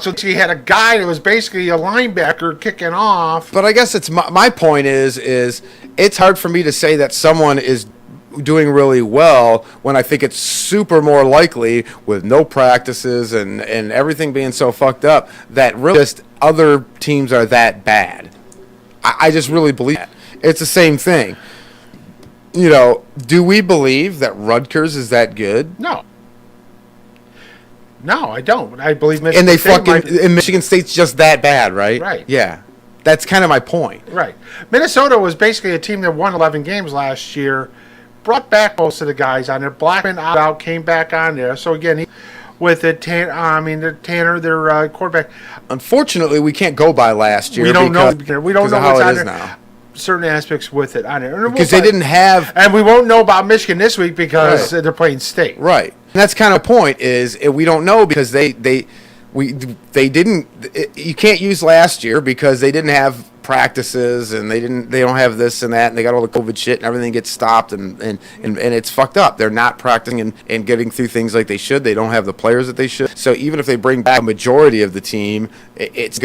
So she had a guy that was basically a linebacker kicking off. But I guess it's my point is it's hard for me to say that someone is doing really well when I think it's super more likely with no practices and everything being so fucked up that really just other teams are that bad. I just really believe that. It's the same thing. You know, do we believe that Rutgers is that good? No, I don't. I believe Michigan and Michigan State's just that bad, right? Right. Yeah. That's kind of my point. Right. Minnesota was basically a team that won 11 games last year, brought back most of the guys on there. Blackman out, came back on there. So again, Tanner, their quarterback. Unfortunately, we can't go by last year. We don't know. We don't know how what's it on is there. now. Certain aspects with it on there Because they didn't have, and we won't know about Michigan this week because they're playing State. Right. And that's kind of the point is we don't know because they didn't. You can't use last year because they didn't have practices and they don't have this and that and they got all the COVID shit and everything gets stopped and it's fucked up. They're not practicing and getting through things like they should. They don't have the players that they should. So even if they bring back a majority of the team, it's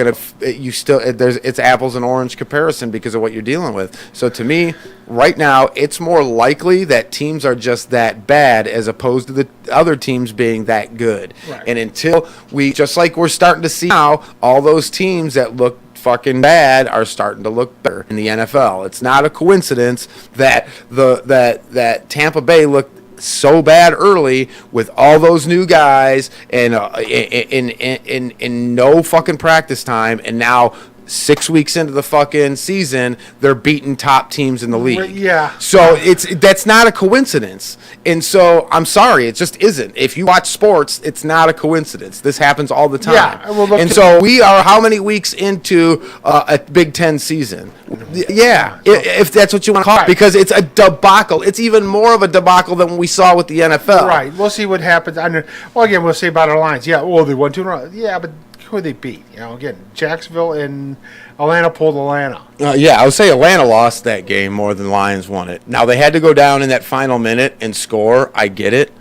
apples and orange comparison because of what you're dealing with. So to me, right now, it's more likely that teams are just that bad as opposed to the other teams being that good. Right. And until just like we're starting to see now, all those teams that look fucking bad are starting to look better in the NFL. It's not a coincidence that that Tampa Bay looked so bad early with all those new guys and in no fucking practice time, and now 6 weeks into the fucking season, they're beating top teams in the league. Yeah. So that's not a coincidence. And so I'm sorry, it just isn't. If you watch sports, it's not a coincidence. This happens all the time. Yeah. And so we are how many weeks into a Big Ten season? Yeah, if that's what you want to call it, because it's a debacle. It's even more of a debacle than we saw with the NFL. Right. We'll see what happens. Well, again, we'll see about our lines. Yeah. Well, they won 2 in a row. Yeah, but who they beat? Again, Jacksonville and Atlanta pulled Atlanta. Yeah, I would say Atlanta lost that game more than Lions won it. Now, they had to go down in that final minute and score. I get it.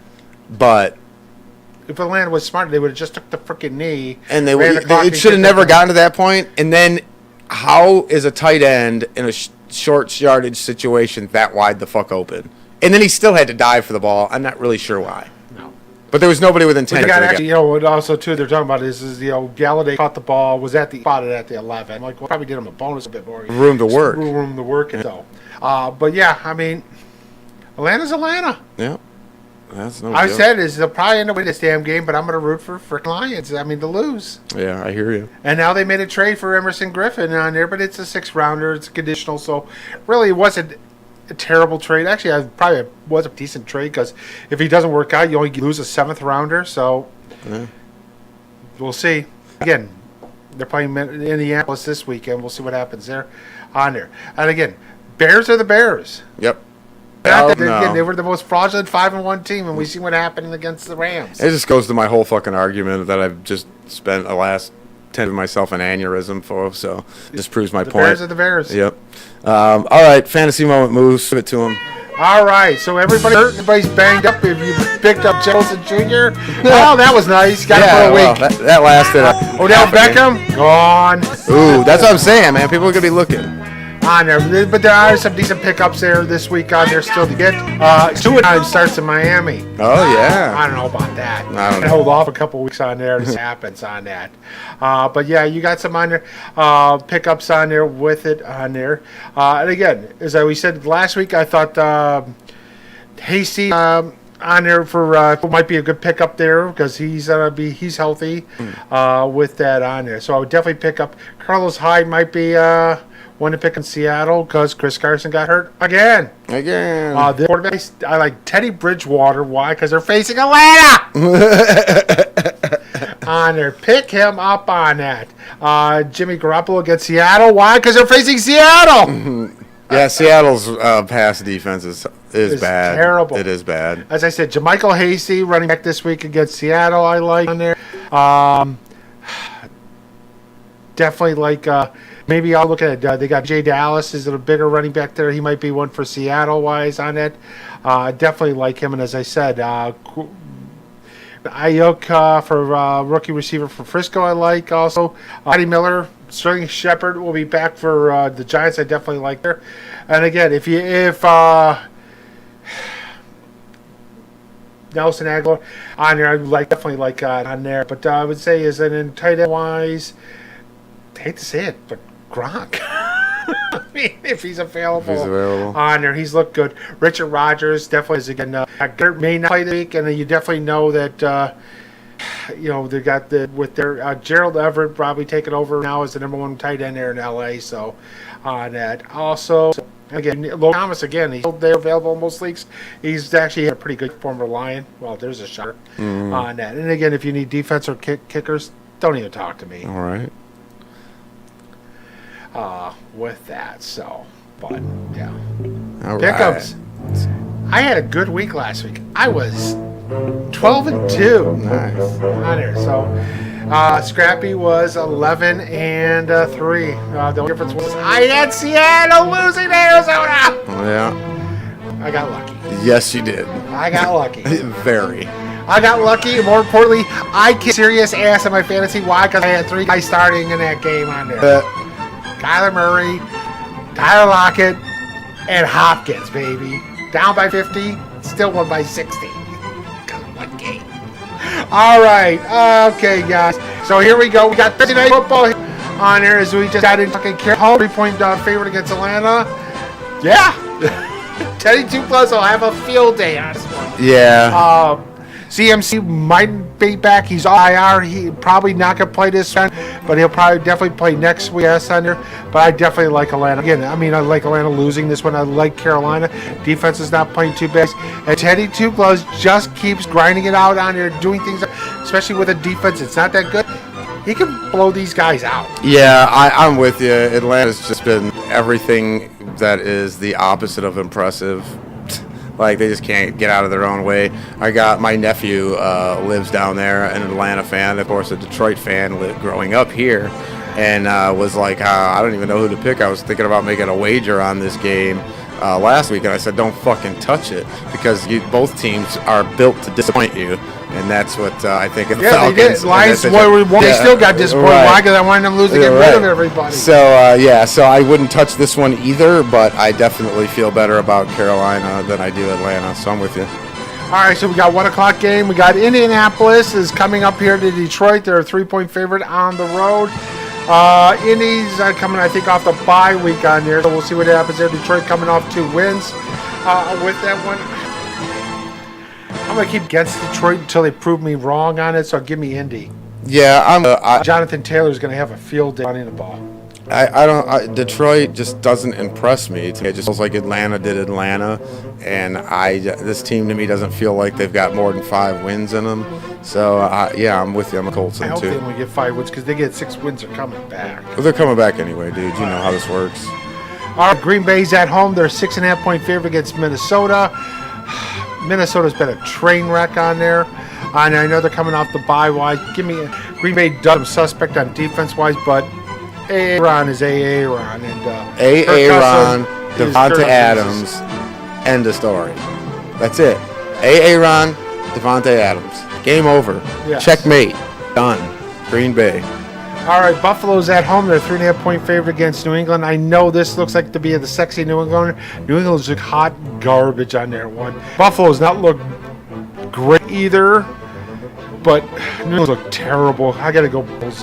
But if Atlanta was smart, they would have just took the freaking knee. And it should have never gotten to that point. And then how is a tight end in a short yardage situation that wide the fuck open? And then he still had to dive for the ball. I'm not really sure why. But there was nobody within 10. What also too they're talking about is Galladay caught the ball, was spotted at the 11. I'm like, well, probably did him a bonus a bit more. Room to work. Room to work. And so, but yeah, I mean, Atlanta's Atlanta. Yeah, that's no. I said they'll probably end up winning this damn game, but I'm going to root for freaking Lions. I mean, to lose. Yeah, I hear you. And now they made a trade for Emerson Griffin on there, but it's a 6th rounder. It's conditional, so really it wasn't a terrible trade. Actually, I probably was a decent trade because if he doesn't work out, you only lose a 7th rounder. So we'll see. Again, they're playing Indianapolis this weekend. We'll see what happens there on there. And again, Bears are the Bears. Yep. Again, they were the most fraudulent 5-1 team, and we see what happened against the Rams. It just goes to my whole fucking argument that I've just spent the last 10 of myself an aneurysm for, so it just proves my point. The Bears are the Bears. Yep. All right, fantasy moment moves. Give it to him. All right, so everybody's banged up. If you picked up Joseph Jr., oh, that was nice. Got it for a week. Well, that lasted. Odell Beckham, gone. Ooh, that's what I'm saying, man. People are going to be looking. On there, but there are some decent pickups there this week on there still to get. 2-9 starts in Miami. Oh yeah. I don't know about that. I don't know. Hold off a couple weeks on there. This happens on that. But yeah, you got some on there pickups on there with it on there. And again, as we said last week, I thought Hasty on there for might be a good pickup there because he's healthy with that on there. So I would definitely pick up Carlos Hyde. Might be one to pick in Seattle because Chris Carson got hurt again. The quarterback, I like Teddy Bridgewater. Why? Because they're facing Atlanta. on there. Pick him up on that. Jimmy Garoppolo against Seattle. Why? Because they're facing Seattle. Yeah, Seattle's pass defense is bad. Terrible. It is bad. As I said, Jermichael Hasty running back this week against Seattle. I like on there. Definitely like. Maybe I'll look at it. They got Jay Dallas. Is it a bigger running back there? He might be one for Seattle wise on it. Definitely like him. And as I said, Ayuk for rookie receiver for Frisco. I like also. Eddie Miller. Sterling Shepard will be back for the Giants. I definitely like there. And again, if Nelson Aguilar on there, I definitely like on there. But I would say is that in tight end wise, I hate to say it, but Gronk. I mean, if he's available on there, he's looked good. Richard Rodgers definitely is again. May not play the week, and you definitely know that. They got with their Gerald Everett probably taking over now as the number one tight end there in LA. So on that, also again, Logan Thomas again, he's they're available in most leagues. He's actually had a pretty good former Lion. Well, there's a shot on that. And again, if you need defense or kickers, don't even talk to me. All right. With that, so but yeah, All pickups. Right. I had a good week last week. I was 12-2. Nice. On there. So Scrappy was 11-3. The only difference was I had Seattle losing to Arizona. Yeah. I got lucky. Yes, you did. I got lucky. Very. I got lucky, and more importantly, I kicked serious ass in my fantasy. Why? Because I had 3 guys starting in that game on there. Kyler Murray, Tyler Lockett, and Hopkins, baby. Down by 50, still won by 60. One game. All right. Okay, guys. So here we go. We got Thursday Night Football on here as we just got in fucking home. 3-point favorite against Atlanta. Yeah. Teddy 2+ will have a field day on this one. Yeah. CMC might be back. He's IR. He probably not going to play this time, but he'll probably definitely play next week. Under. But I definitely like Atlanta. Again, I mean, I like Atlanta losing this one. I like Carolina. Defense is not playing too bad. And Teddy Two Gloves just keeps grinding it out on there, doing things, especially with a defense. It's not that good. He can blow these guys out. Yeah, I'm with you. Atlanta's just been everything that is the opposite of impressive. Like, they just can't get out of their own way. I got my nephew lives down there, an Atlanta fan, of course, a Detroit fan growing up here, and was like, I don't even know who to pick. I was thinking about making a wager on this game last week, and I said, don't fucking touch it, because both teams are built to disappoint you, and that's what I think of the Falcons. They did. Lions, they still got disappointed. Right. Why? Because I wanted them to lose to get rid of everybody. So, so I wouldn't touch this one either, but I definitely feel better about Carolina than I do Atlanta, so I'm with you. All right, so we got 1 o'clock game. We got Indianapolis is coming up here to Detroit. They're a 3-point favorite on the road. Indy's coming, I think, off the bye week on there, so we'll see what happens there. Detroit coming off 2 wins with that one. I'm going to keep against Detroit until they prove me wrong on it, so give me Indy. Yeah, Jonathan Taylor's going to have a field day running the ball. Detroit just doesn't impress me. It just feels like Atlanta did Atlanta, and this team to me doesn't feel like they've got more than 5 wins in them. So, I'm with you. I'm a Colts too. I hope they only get 5 wins because they get 6 wins. They're coming back. Well, they're coming back anyway, dude. You know how this works. All right, Green Bay's at home. They're 6.5-point favorite against Minnesota. Minnesota's been a train wreck on there. And I know they're coming off the bye-wise. Give me Green Bay does some suspect on defense-wise, but Aaron is Aaron. And Aaron, Devontae Adams, end of story. That's it. Aaron, Devontae Adams. Game over. Yes. Checkmate. Done. Green Bay. All right, Buffalo's at home. They're 3.5-point favorite against New England. I know this looks like to be the sexy New Englander. New England's like hot garbage on their one. Buffalo's not look great either, but New England's look terrible. I got to go Bulls.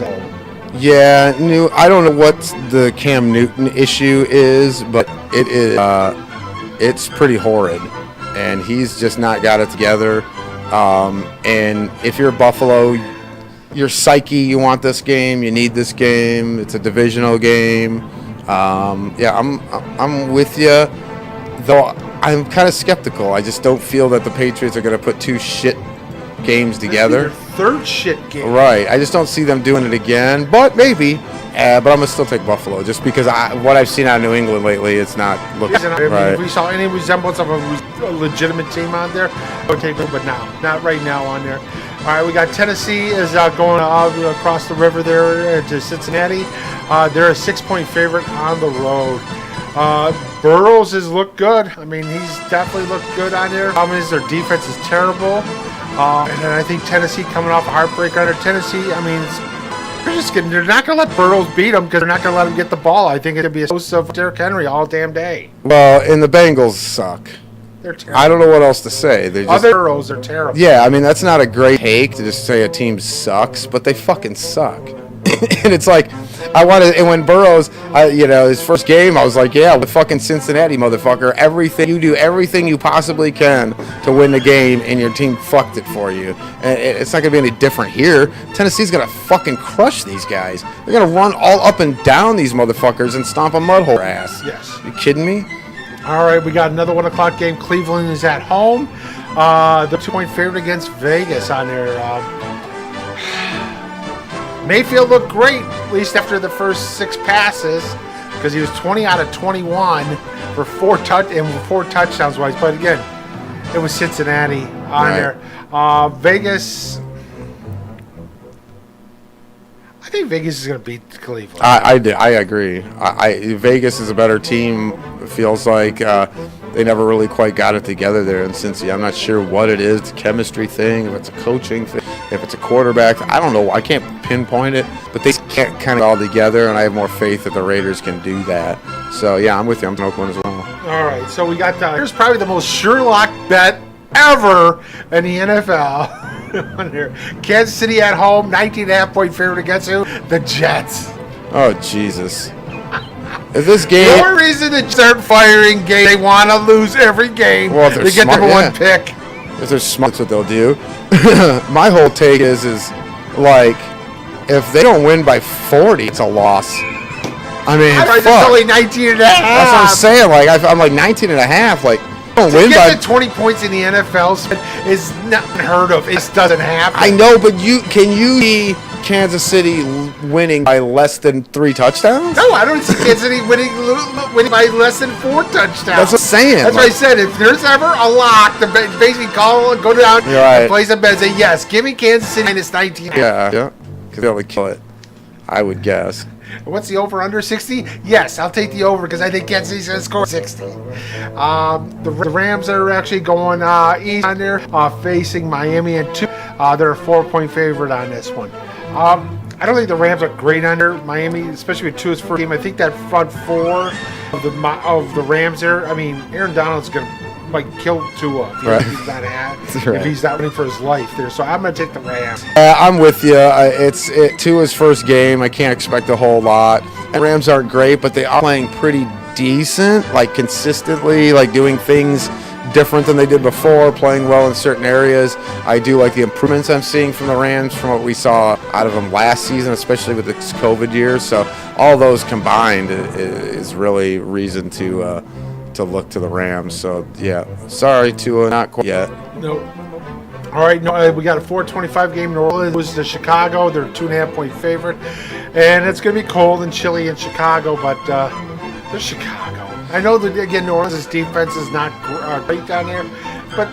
Yeah, I don't know what the Cam Newton issue is, but it is. It's pretty horrid, and he's just not got it together. And if you're Buffalo, your psyche, you want this game, you need this game. It's a divisional game. I'm with you, though. I'm kind of skeptical. I just don't feel that the Patriots are going to put 2 shit games together. Their third shit game. Right. I just don't see them doing it again, but maybe. But I'm going to still take Buffalo just because what I've seen out of New England lately, it's not looking right. If we saw any resemblance of a legitimate team on there, I would take them, but not right now on there. All right, we got Tennessee is going across the river there to Cincinnati. They're a 6-point favorite on the road. Burrows has looked good. I mean, he's definitely looked good on there. Problem is their defense is terrible. And then I think Tennessee coming off a heartbreaker under Tennessee. I mean, they're not going to let Burrows beat them because they're not going to let him get the ball. I think it's going to be a dose of Derrick Henry all damn day. Well, and the Bengals suck. They're terrible. I don't know what else to say. Other Burrows are terrible. Yeah, I mean, that's not a great take to just say a team sucks, but they fucking suck. And it's like, and when Burrows, his first game, I was like, yeah, with fucking Cincinnati, motherfucker, everything you possibly can to win the game, and your team fucked it for you. And it's not going to be any different here. Tennessee's going to fucking crush these guys. They're going to run all up and down these motherfuckers and stomp a mud hole ass. Yes. You kidding me? All right, we got another 1 o'clock game. Cleveland is at home. The 2-point favorite against Vegas on there. Mayfield looked great, at least after the first 6 passes, because he was 20 out of 21 for 4 touchdowns wise. But again, it was Cincinnati on there. Vegas. I think Vegas is going to beat Cleveland. I agree. Vegas is a better team. It feels like they never really quite got it together there in Cincy. I'm not sure what it is, it's a chemistry thing, if it's a coaching thing, if it's a quarterback. I don't know. I can't pinpoint it, but they can't kind of all together, and I have more faith that the Raiders can do that. So, yeah, I'm with you. I'm in Oakland as well. All right, so we got here's probably the most Sherlock bet ever in the NFL. Kansas City at home, 19.5-point favorite against who? The Jets. Oh, Jesus. If this game... No reason to start firing games. They want to lose every game. Well, if they're they get smart, number 1 pick. If they're smart, that's what they'll do. My whole take is like, if they don't win by 40, it's a loss. I mean, It's only 19 and a half. That's what I'm saying. Like, I'm like 19 and a half. Like, don't win by 20 points in the NFL is not unheard of. It just doesn't happen. I know, but can you see Kansas City winning by less than 3 touchdowns? No, I don't see Kansas City winning by less than 4 touchdowns. That's what I'm saying. That's what I said. If there's ever a lock, to basically go down and place a bet and say, yes, give me Kansas City minus 19. Yeah, because they'll kill it, I would guess. What's the over under 60? Yes, I'll take the over because I think Kansas City's going to score 60. The Rams are actually going east on there, facing Miami and 2. They're a 4-point favorite on this one. I don't think the Rams are great under Miami, especially with Tua's first game. I think that front 4 of the Rams there. I mean, Aaron Donald's going to kill Tua if he's not running for his life there. So I'm going to take the Rams. I'm with you. It's Tua's first game. I can't expect a whole lot. And Rams aren't great, but they are playing pretty decent, like consistently, like doing things different than they did before, playing well in certain areas. I do like the improvements I'm seeing from the Rams from what we saw out of them last season, especially with this COVID year. So all those combined is really reason to look to the Rams. So, yeah. Sorry, Tua, not quite yet. Nope. All right, we got a 4:25 game. New Orleans was to Chicago. They're a 2.5-point favorite. And it's going to be cold and chilly in Chicago, but they're Chicago. I know that, again, New Orleans' defense is not great down there, but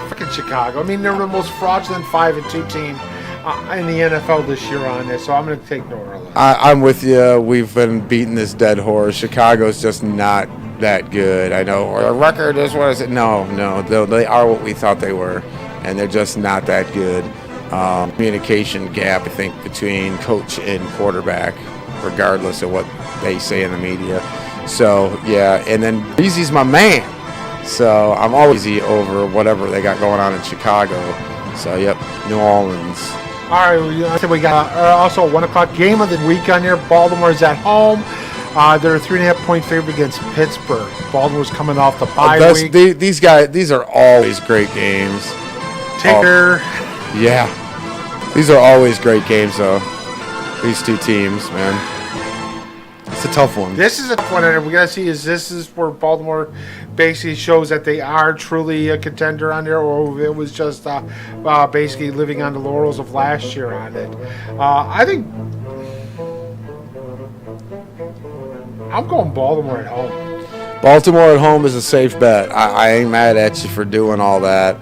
freaking Chicago. I mean, they're the most fraudulent 5-2 team in the NFL this year on this, so I'm going to take New Orleans. I'm with you. We've been beating this dead horse. Chicago's just not that good. I know our record is what is it? No, they are what we thought they were, and they're just not that good. Communication gap, I think, between coach and quarterback, regardless of what they say in the media. So, yeah, and then Breezy's my man. So I'm always easy over whatever they got going on in Chicago. So, yep, New Orleans. All right, I think we got also a 1 o'clock game of the week on there. Baltimore's at home. They're a 3.5-point favorite against Pittsburgh. Baltimore's coming off the bye week. These are always great games. Taker. Yeah. These are always great games, though. These two teams, man. It's a tough one. This is a one that we got to see. This is where Baltimore basically shows that they are truly a contender on there, or if it was just basically living on the laurels of last year on it. I think I'm going Baltimore at home. Baltimore at home is a safe bet. I ain't mad at you for doing all that.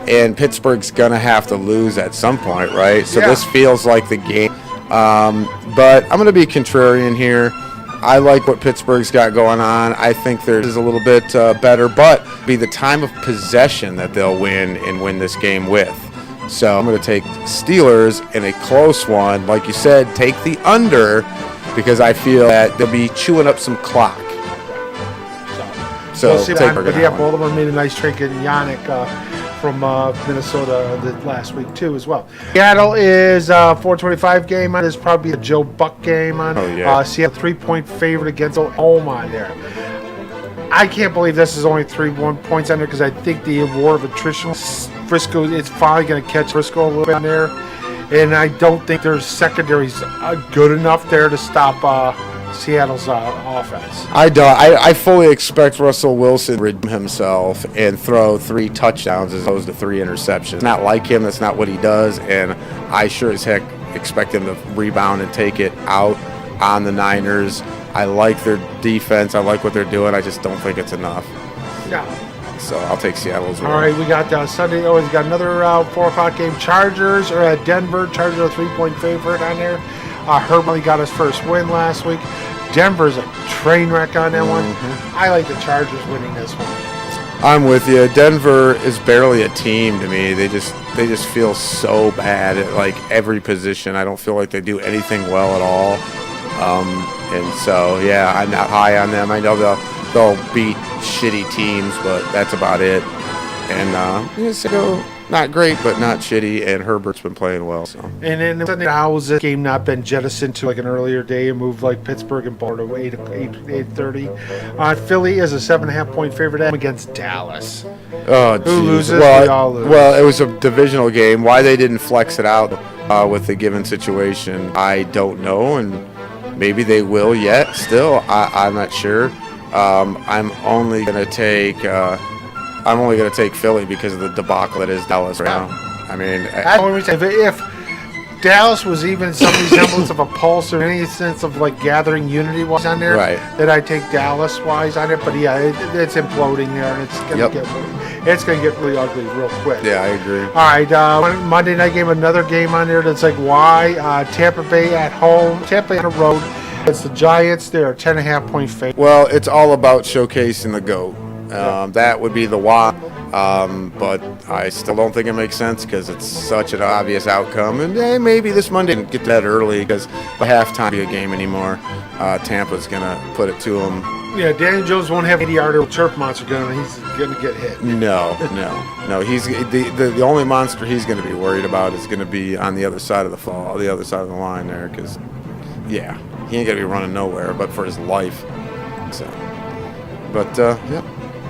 And Pittsburgh's going to have to lose at some point, right? So this feels like the game. But I'm going to be contrarian here. I like what Pittsburgh's got going on. I think theirs a little bit better, but be the time of possession that they'll win and win this game with. So I'm going to take Steelers in a close one. Like you said, take the under because I feel that they'll be chewing up some clock. So we'll see take but yeah, Baltimore made a nice trade getting Yannick from Minnesota last week too as well. Seattle is a 425 game. This is probably a Joe Buck game on. Oh, yeah. Seattle 3-point favorite against home on there. I can't believe this is only 3-1 points on there because I think the war of attrition, Frisco, it's finally going to catch Frisco a little bit on there. And I don't think their secondary's good enough there to stop Seattle's offense. I don't. I fully expect Russell Wilson to redeem himself and throw 3 touchdowns as opposed to 3 interceptions. Not like him. That's not what he does. And I sure as heck expect him to rebound and take it out on the Niners. I like their defense. I like what they're doing. I just don't think it's enough. Yeah. So I'll take Seattle as well. All right, we got Sunday. Oh, we got another 4 o'clock game. Chargers are at Denver. Chargers are a 3-point favorite on there. Herb got his first win last week. Denver's a train wreck on that one. I like the Chargers winning this one. I'm with you. Denver is barely a team to me. They just feel so bad at like every position. I don't feel like they do anything well at all. And so yeah, I'm not high on them. I know they'll beat shitty teams, but that's about it. And so not great, but not shitty. And Herbert's been playing well. So. And then how has this game not been jettisoned to like an earlier day and moved like Pittsburgh and Baltimore to 8:30? Philly is a 7.5-point favorite against Dallas. Oh, who loses? Well, we all lose. Well, it was a divisional game. Why they didn't flex it out with the given situation, I don't know, and maybe they will yet. Still, I'm not sure. I'm only gonna take Philly because of the debacle that is Dallas right now. I mean, if Dallas was even some resemblance of a pulse or any sense of like gathering unity was on there, right, then I'd take Dallas wise on it. But yeah, it's imploding there, and it's gonna get really ugly real quick. Yeah, I agree. All right, Monday night game, another game on there that's like why Tampa Bay at home, Tampa Bay on the road. It's the Giants. They're a 10.5-point favorite. Well, it's all about showcasing the GOAT. That would be the why. But I still don't think it makes sense because it's such an obvious outcome. And maybe this Monday didn't get that early because the halftime be a game anymore. Tampa's going to put it to them. Yeah, Daniel Jones won't have 80-yarder turf monster gun. He's going to get hit. No. He's the only monster he's going to be worried about is going to be on the other side of the other side of the line there because, yeah, he ain't going to be running nowhere but for his life. So, but, yeah.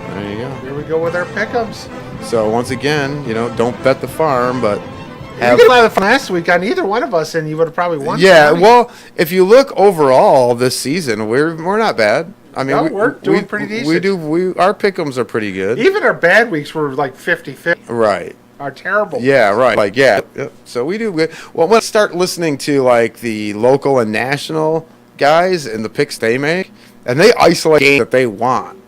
There you go. Here we go with our pickups. So once again, don't bet the farm, but you could buy the farm last week on either one of us, and you would have probably won. Yeah, well, if you look overall this season, we're not bad. I mean, we're doing pretty decent. Our pickums are pretty good. Even our bad weeks were like 50-50. Right. Our terrible. Yeah, right. Like So we do good. Well, let's start listening to like the local and national guys and the picks they make, and they isolate games that they want.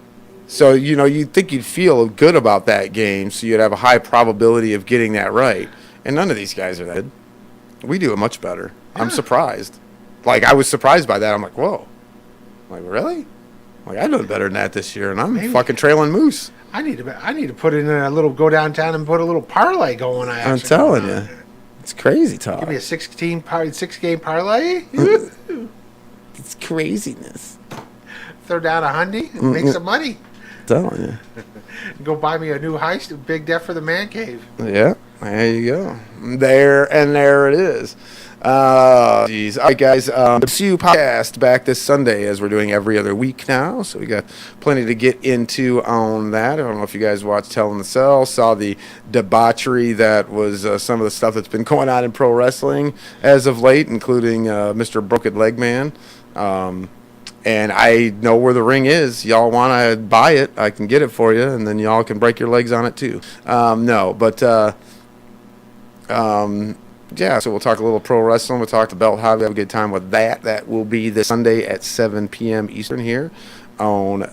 So, you'd think you'd feel good about that game, so you'd have a high probability of getting that right. And none of these guys are that good. We do it much better. Yeah. I'm surprised. Like, I was surprised by that. I'm like, whoa. I'm like, really? Like, I done better than that this year, and I'm fucking trailing moose. I need to put in a little, go downtown and put a little parlay going. I'm telling you. It's crazy talk. Give me a 6-game parlay? It's craziness. Throw down a hundy and make some money. Telling you. Go buy me a new big deck for the man cave. Yeah, there you go. There it is. Geez. All right, guys. The CU podcast back this Sunday as we're doing every other week now. So we got plenty to get into on that. I don't know if you guys watched Hell in the Cell, saw the debauchery that was some of the stuff that's been going on in pro wrestling as of late, including Mr. Broken Leg Man. And I know where the ring is. Y'all want to buy it, I can get it for you, and then y'all can break your legs on it too. Yeah, so we'll talk a little pro wrestling. We'll talk the belt hobby. Have a good time with that. That will be this Sunday at 7 p.m. Eastern here on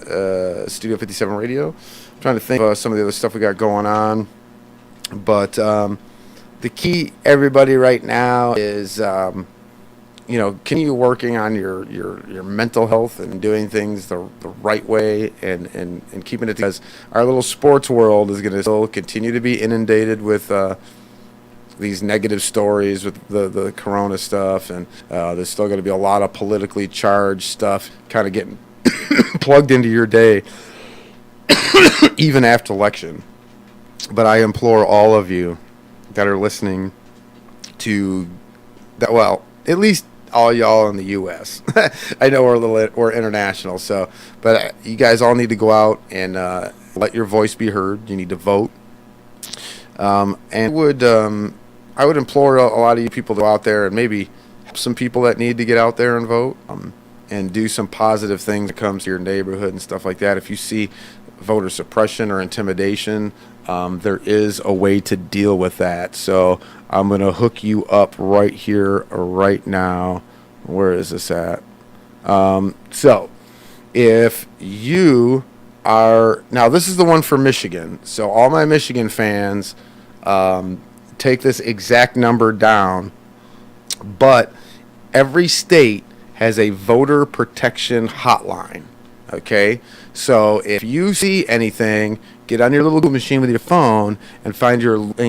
Studio 57 Radio. I'm trying to think of some of the other stuff we got going on. But the key, everybody, right now is, continue working on your mental health and doing things the right way and keeping it, because our little sports world is going to still continue to be inundated with these negative stories with the corona stuff, and there's still going to be a lot of politically charged stuff kind of getting plugged into your day even after election. But I implore all of you that are listening to that, well, at least all y'all in the U.S. I know we're international, but you guys all need to go out and let your voice be heard. You need to vote, and I would implore a lot of you people to go out there and maybe help some people that need to get out there and vote, and do some positive things that comes to your neighborhood and stuff like that. If you see voter suppression or intimidation, there is a way to deal with that. So I'm going to hook you up right here, right now. Where is this at? So if you are, now this is the one for Michigan. So all my Michigan fans, take this exact number down, but every state has a voter protection hotline. Okay, so if you see anything, get on your little Google machine with your phone and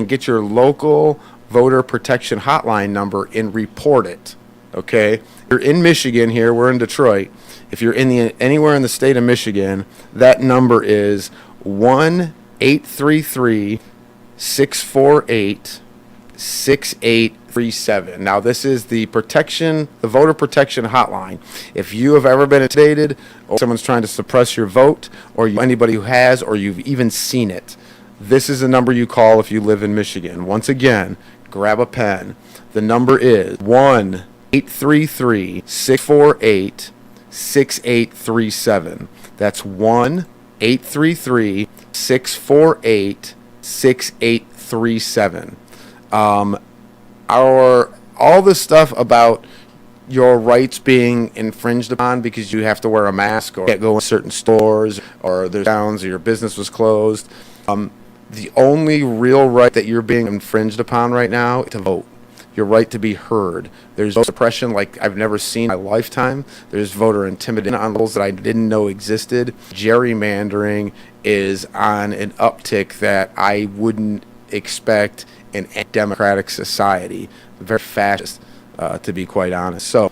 get your local voter protection hotline number and report it. Okay, you're in Michigan here. We're in Detroit. If you're anywhere in the state of Michigan, that number is 1-833-648-6837. Now, this is the voter protection hotline. If you have ever been intimidated, or someone's trying to suppress your vote, or anybody who has, or you've even seen it, this is the number you call if you live in Michigan. Once again, grab a pen. The number is 1-833-648-6837. That's 1-833-648-6837. All this stuff about your rights being infringed upon because you have to wear a mask or can't go in certain stores or there's towns or your business was closed. The only real right that you're being infringed upon right now is to vote. Your right to be heard. There's voter suppression like I've never seen in my lifetime. There's voter intimidation on levels that I didn't know existed. Gerrymandering is on an uptick that I wouldn't expect in a democratic society. Very fascist, to be quite honest. So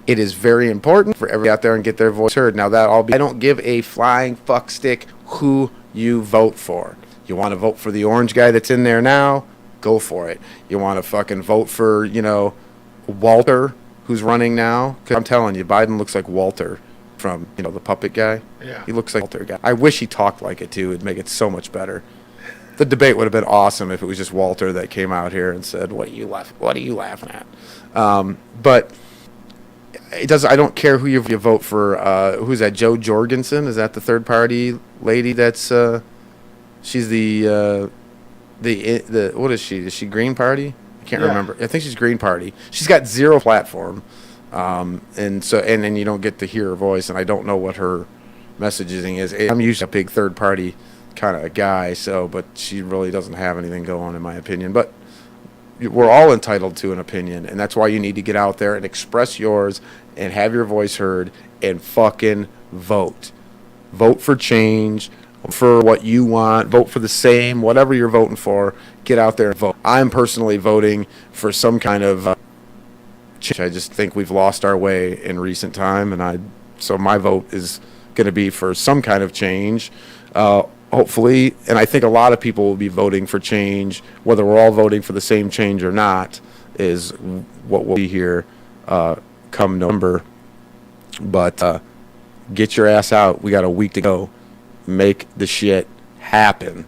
it is very important for everybody out there and get their voice heard. Now I don't give a flying fuck stick who you vote for. You want to vote for the orange guy that's in there now? Go for it. You want to fucking vote for, Walter, who's running now? 'Cause I'm telling you, Biden looks like Walter from, the puppet guy. Yeah. He looks like Walter guy. I wish he talked like it, too. It'd make it so much better. The debate would have been awesome if it was just Walter that came out here and said, what are you laughing at? But it does. I don't care who you vote for. Who's that? Jo Jorgensen? Is that the third party lady? That's she's the what is she? Is she Green Party? I can't remember. I think she's Green Party. She's got zero platform, and then you don't get to hear her voice, and I don't know what her messaging is. I'm usually a big third party kind of a guy, but she really doesn't have anything going, in my opinion. But we're all entitled to an opinion, and that's why you need to get out there and express yours and have your voice heard and fucking vote. Vote for change. For what you want, vote for the same, whatever you're voting for, get out there and vote. I'm personally voting for some kind of change. I just think we've lost our way in recent time, so my vote is going to be for some kind of change, hopefully, and I think a lot of people will be voting for change. Whether we're all voting for the same change or not is what we'll be here come November. But get your ass out. We got a week to go. Make the shit happen.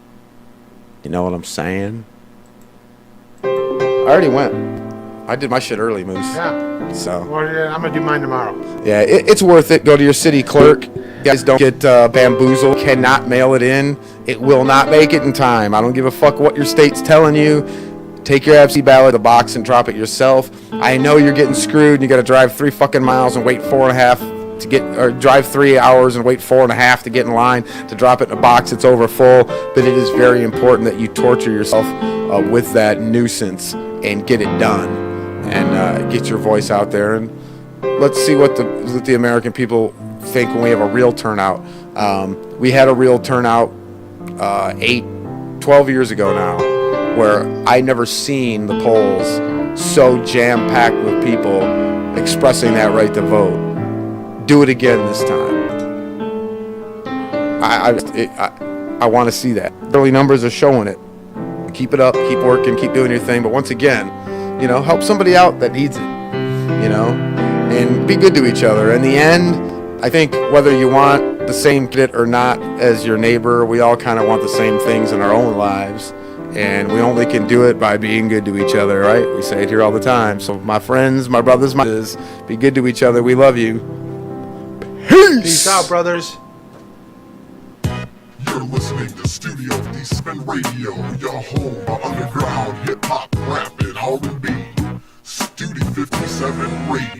You know what I'm saying? I already went. I did my shit early, Moose. Yeah. So. Well, yeah, I'm gonna do mine tomorrow. Yeah, it's worth it. Go to your city clerk. You guys don't get bamboozled. Cannot mail it in. It will not make it in time. I don't give a fuck what your state's telling you. Take your absentee ballot to the box and drop it yourself. I know you're getting screwed and you got to drive 3 fucking miles and wait 4.5 to get, or drive 3 hours and wait 4.5 to get in line to drop it in a box that's over full. But it is very important that you torture yourself with that nuisance and get it done and get your voice out there. And let's see what the American people think when we have a real turnout. We had a real turnout 12 years ago now, where I never seen the polls so jam-packed with people expressing that right to vote. Do it again this time. I want to see that. Early numbers are showing it. Keep it up, keep working, keep doing your thing. But once again, help somebody out that needs it, and be good to each other. In the end, I think whether you want the same kid or not as your neighbor, we all kind of want the same things in our own lives. And we only can do it by being good to each other, right? We say it here all the time. So my friends, my brothers, my sisters, be good to each other. We love you. Peace out, brothers. You're listening to Studio 57 Radio, your home for underground hip-hop, rap, and R&B. Studio 57 Radio.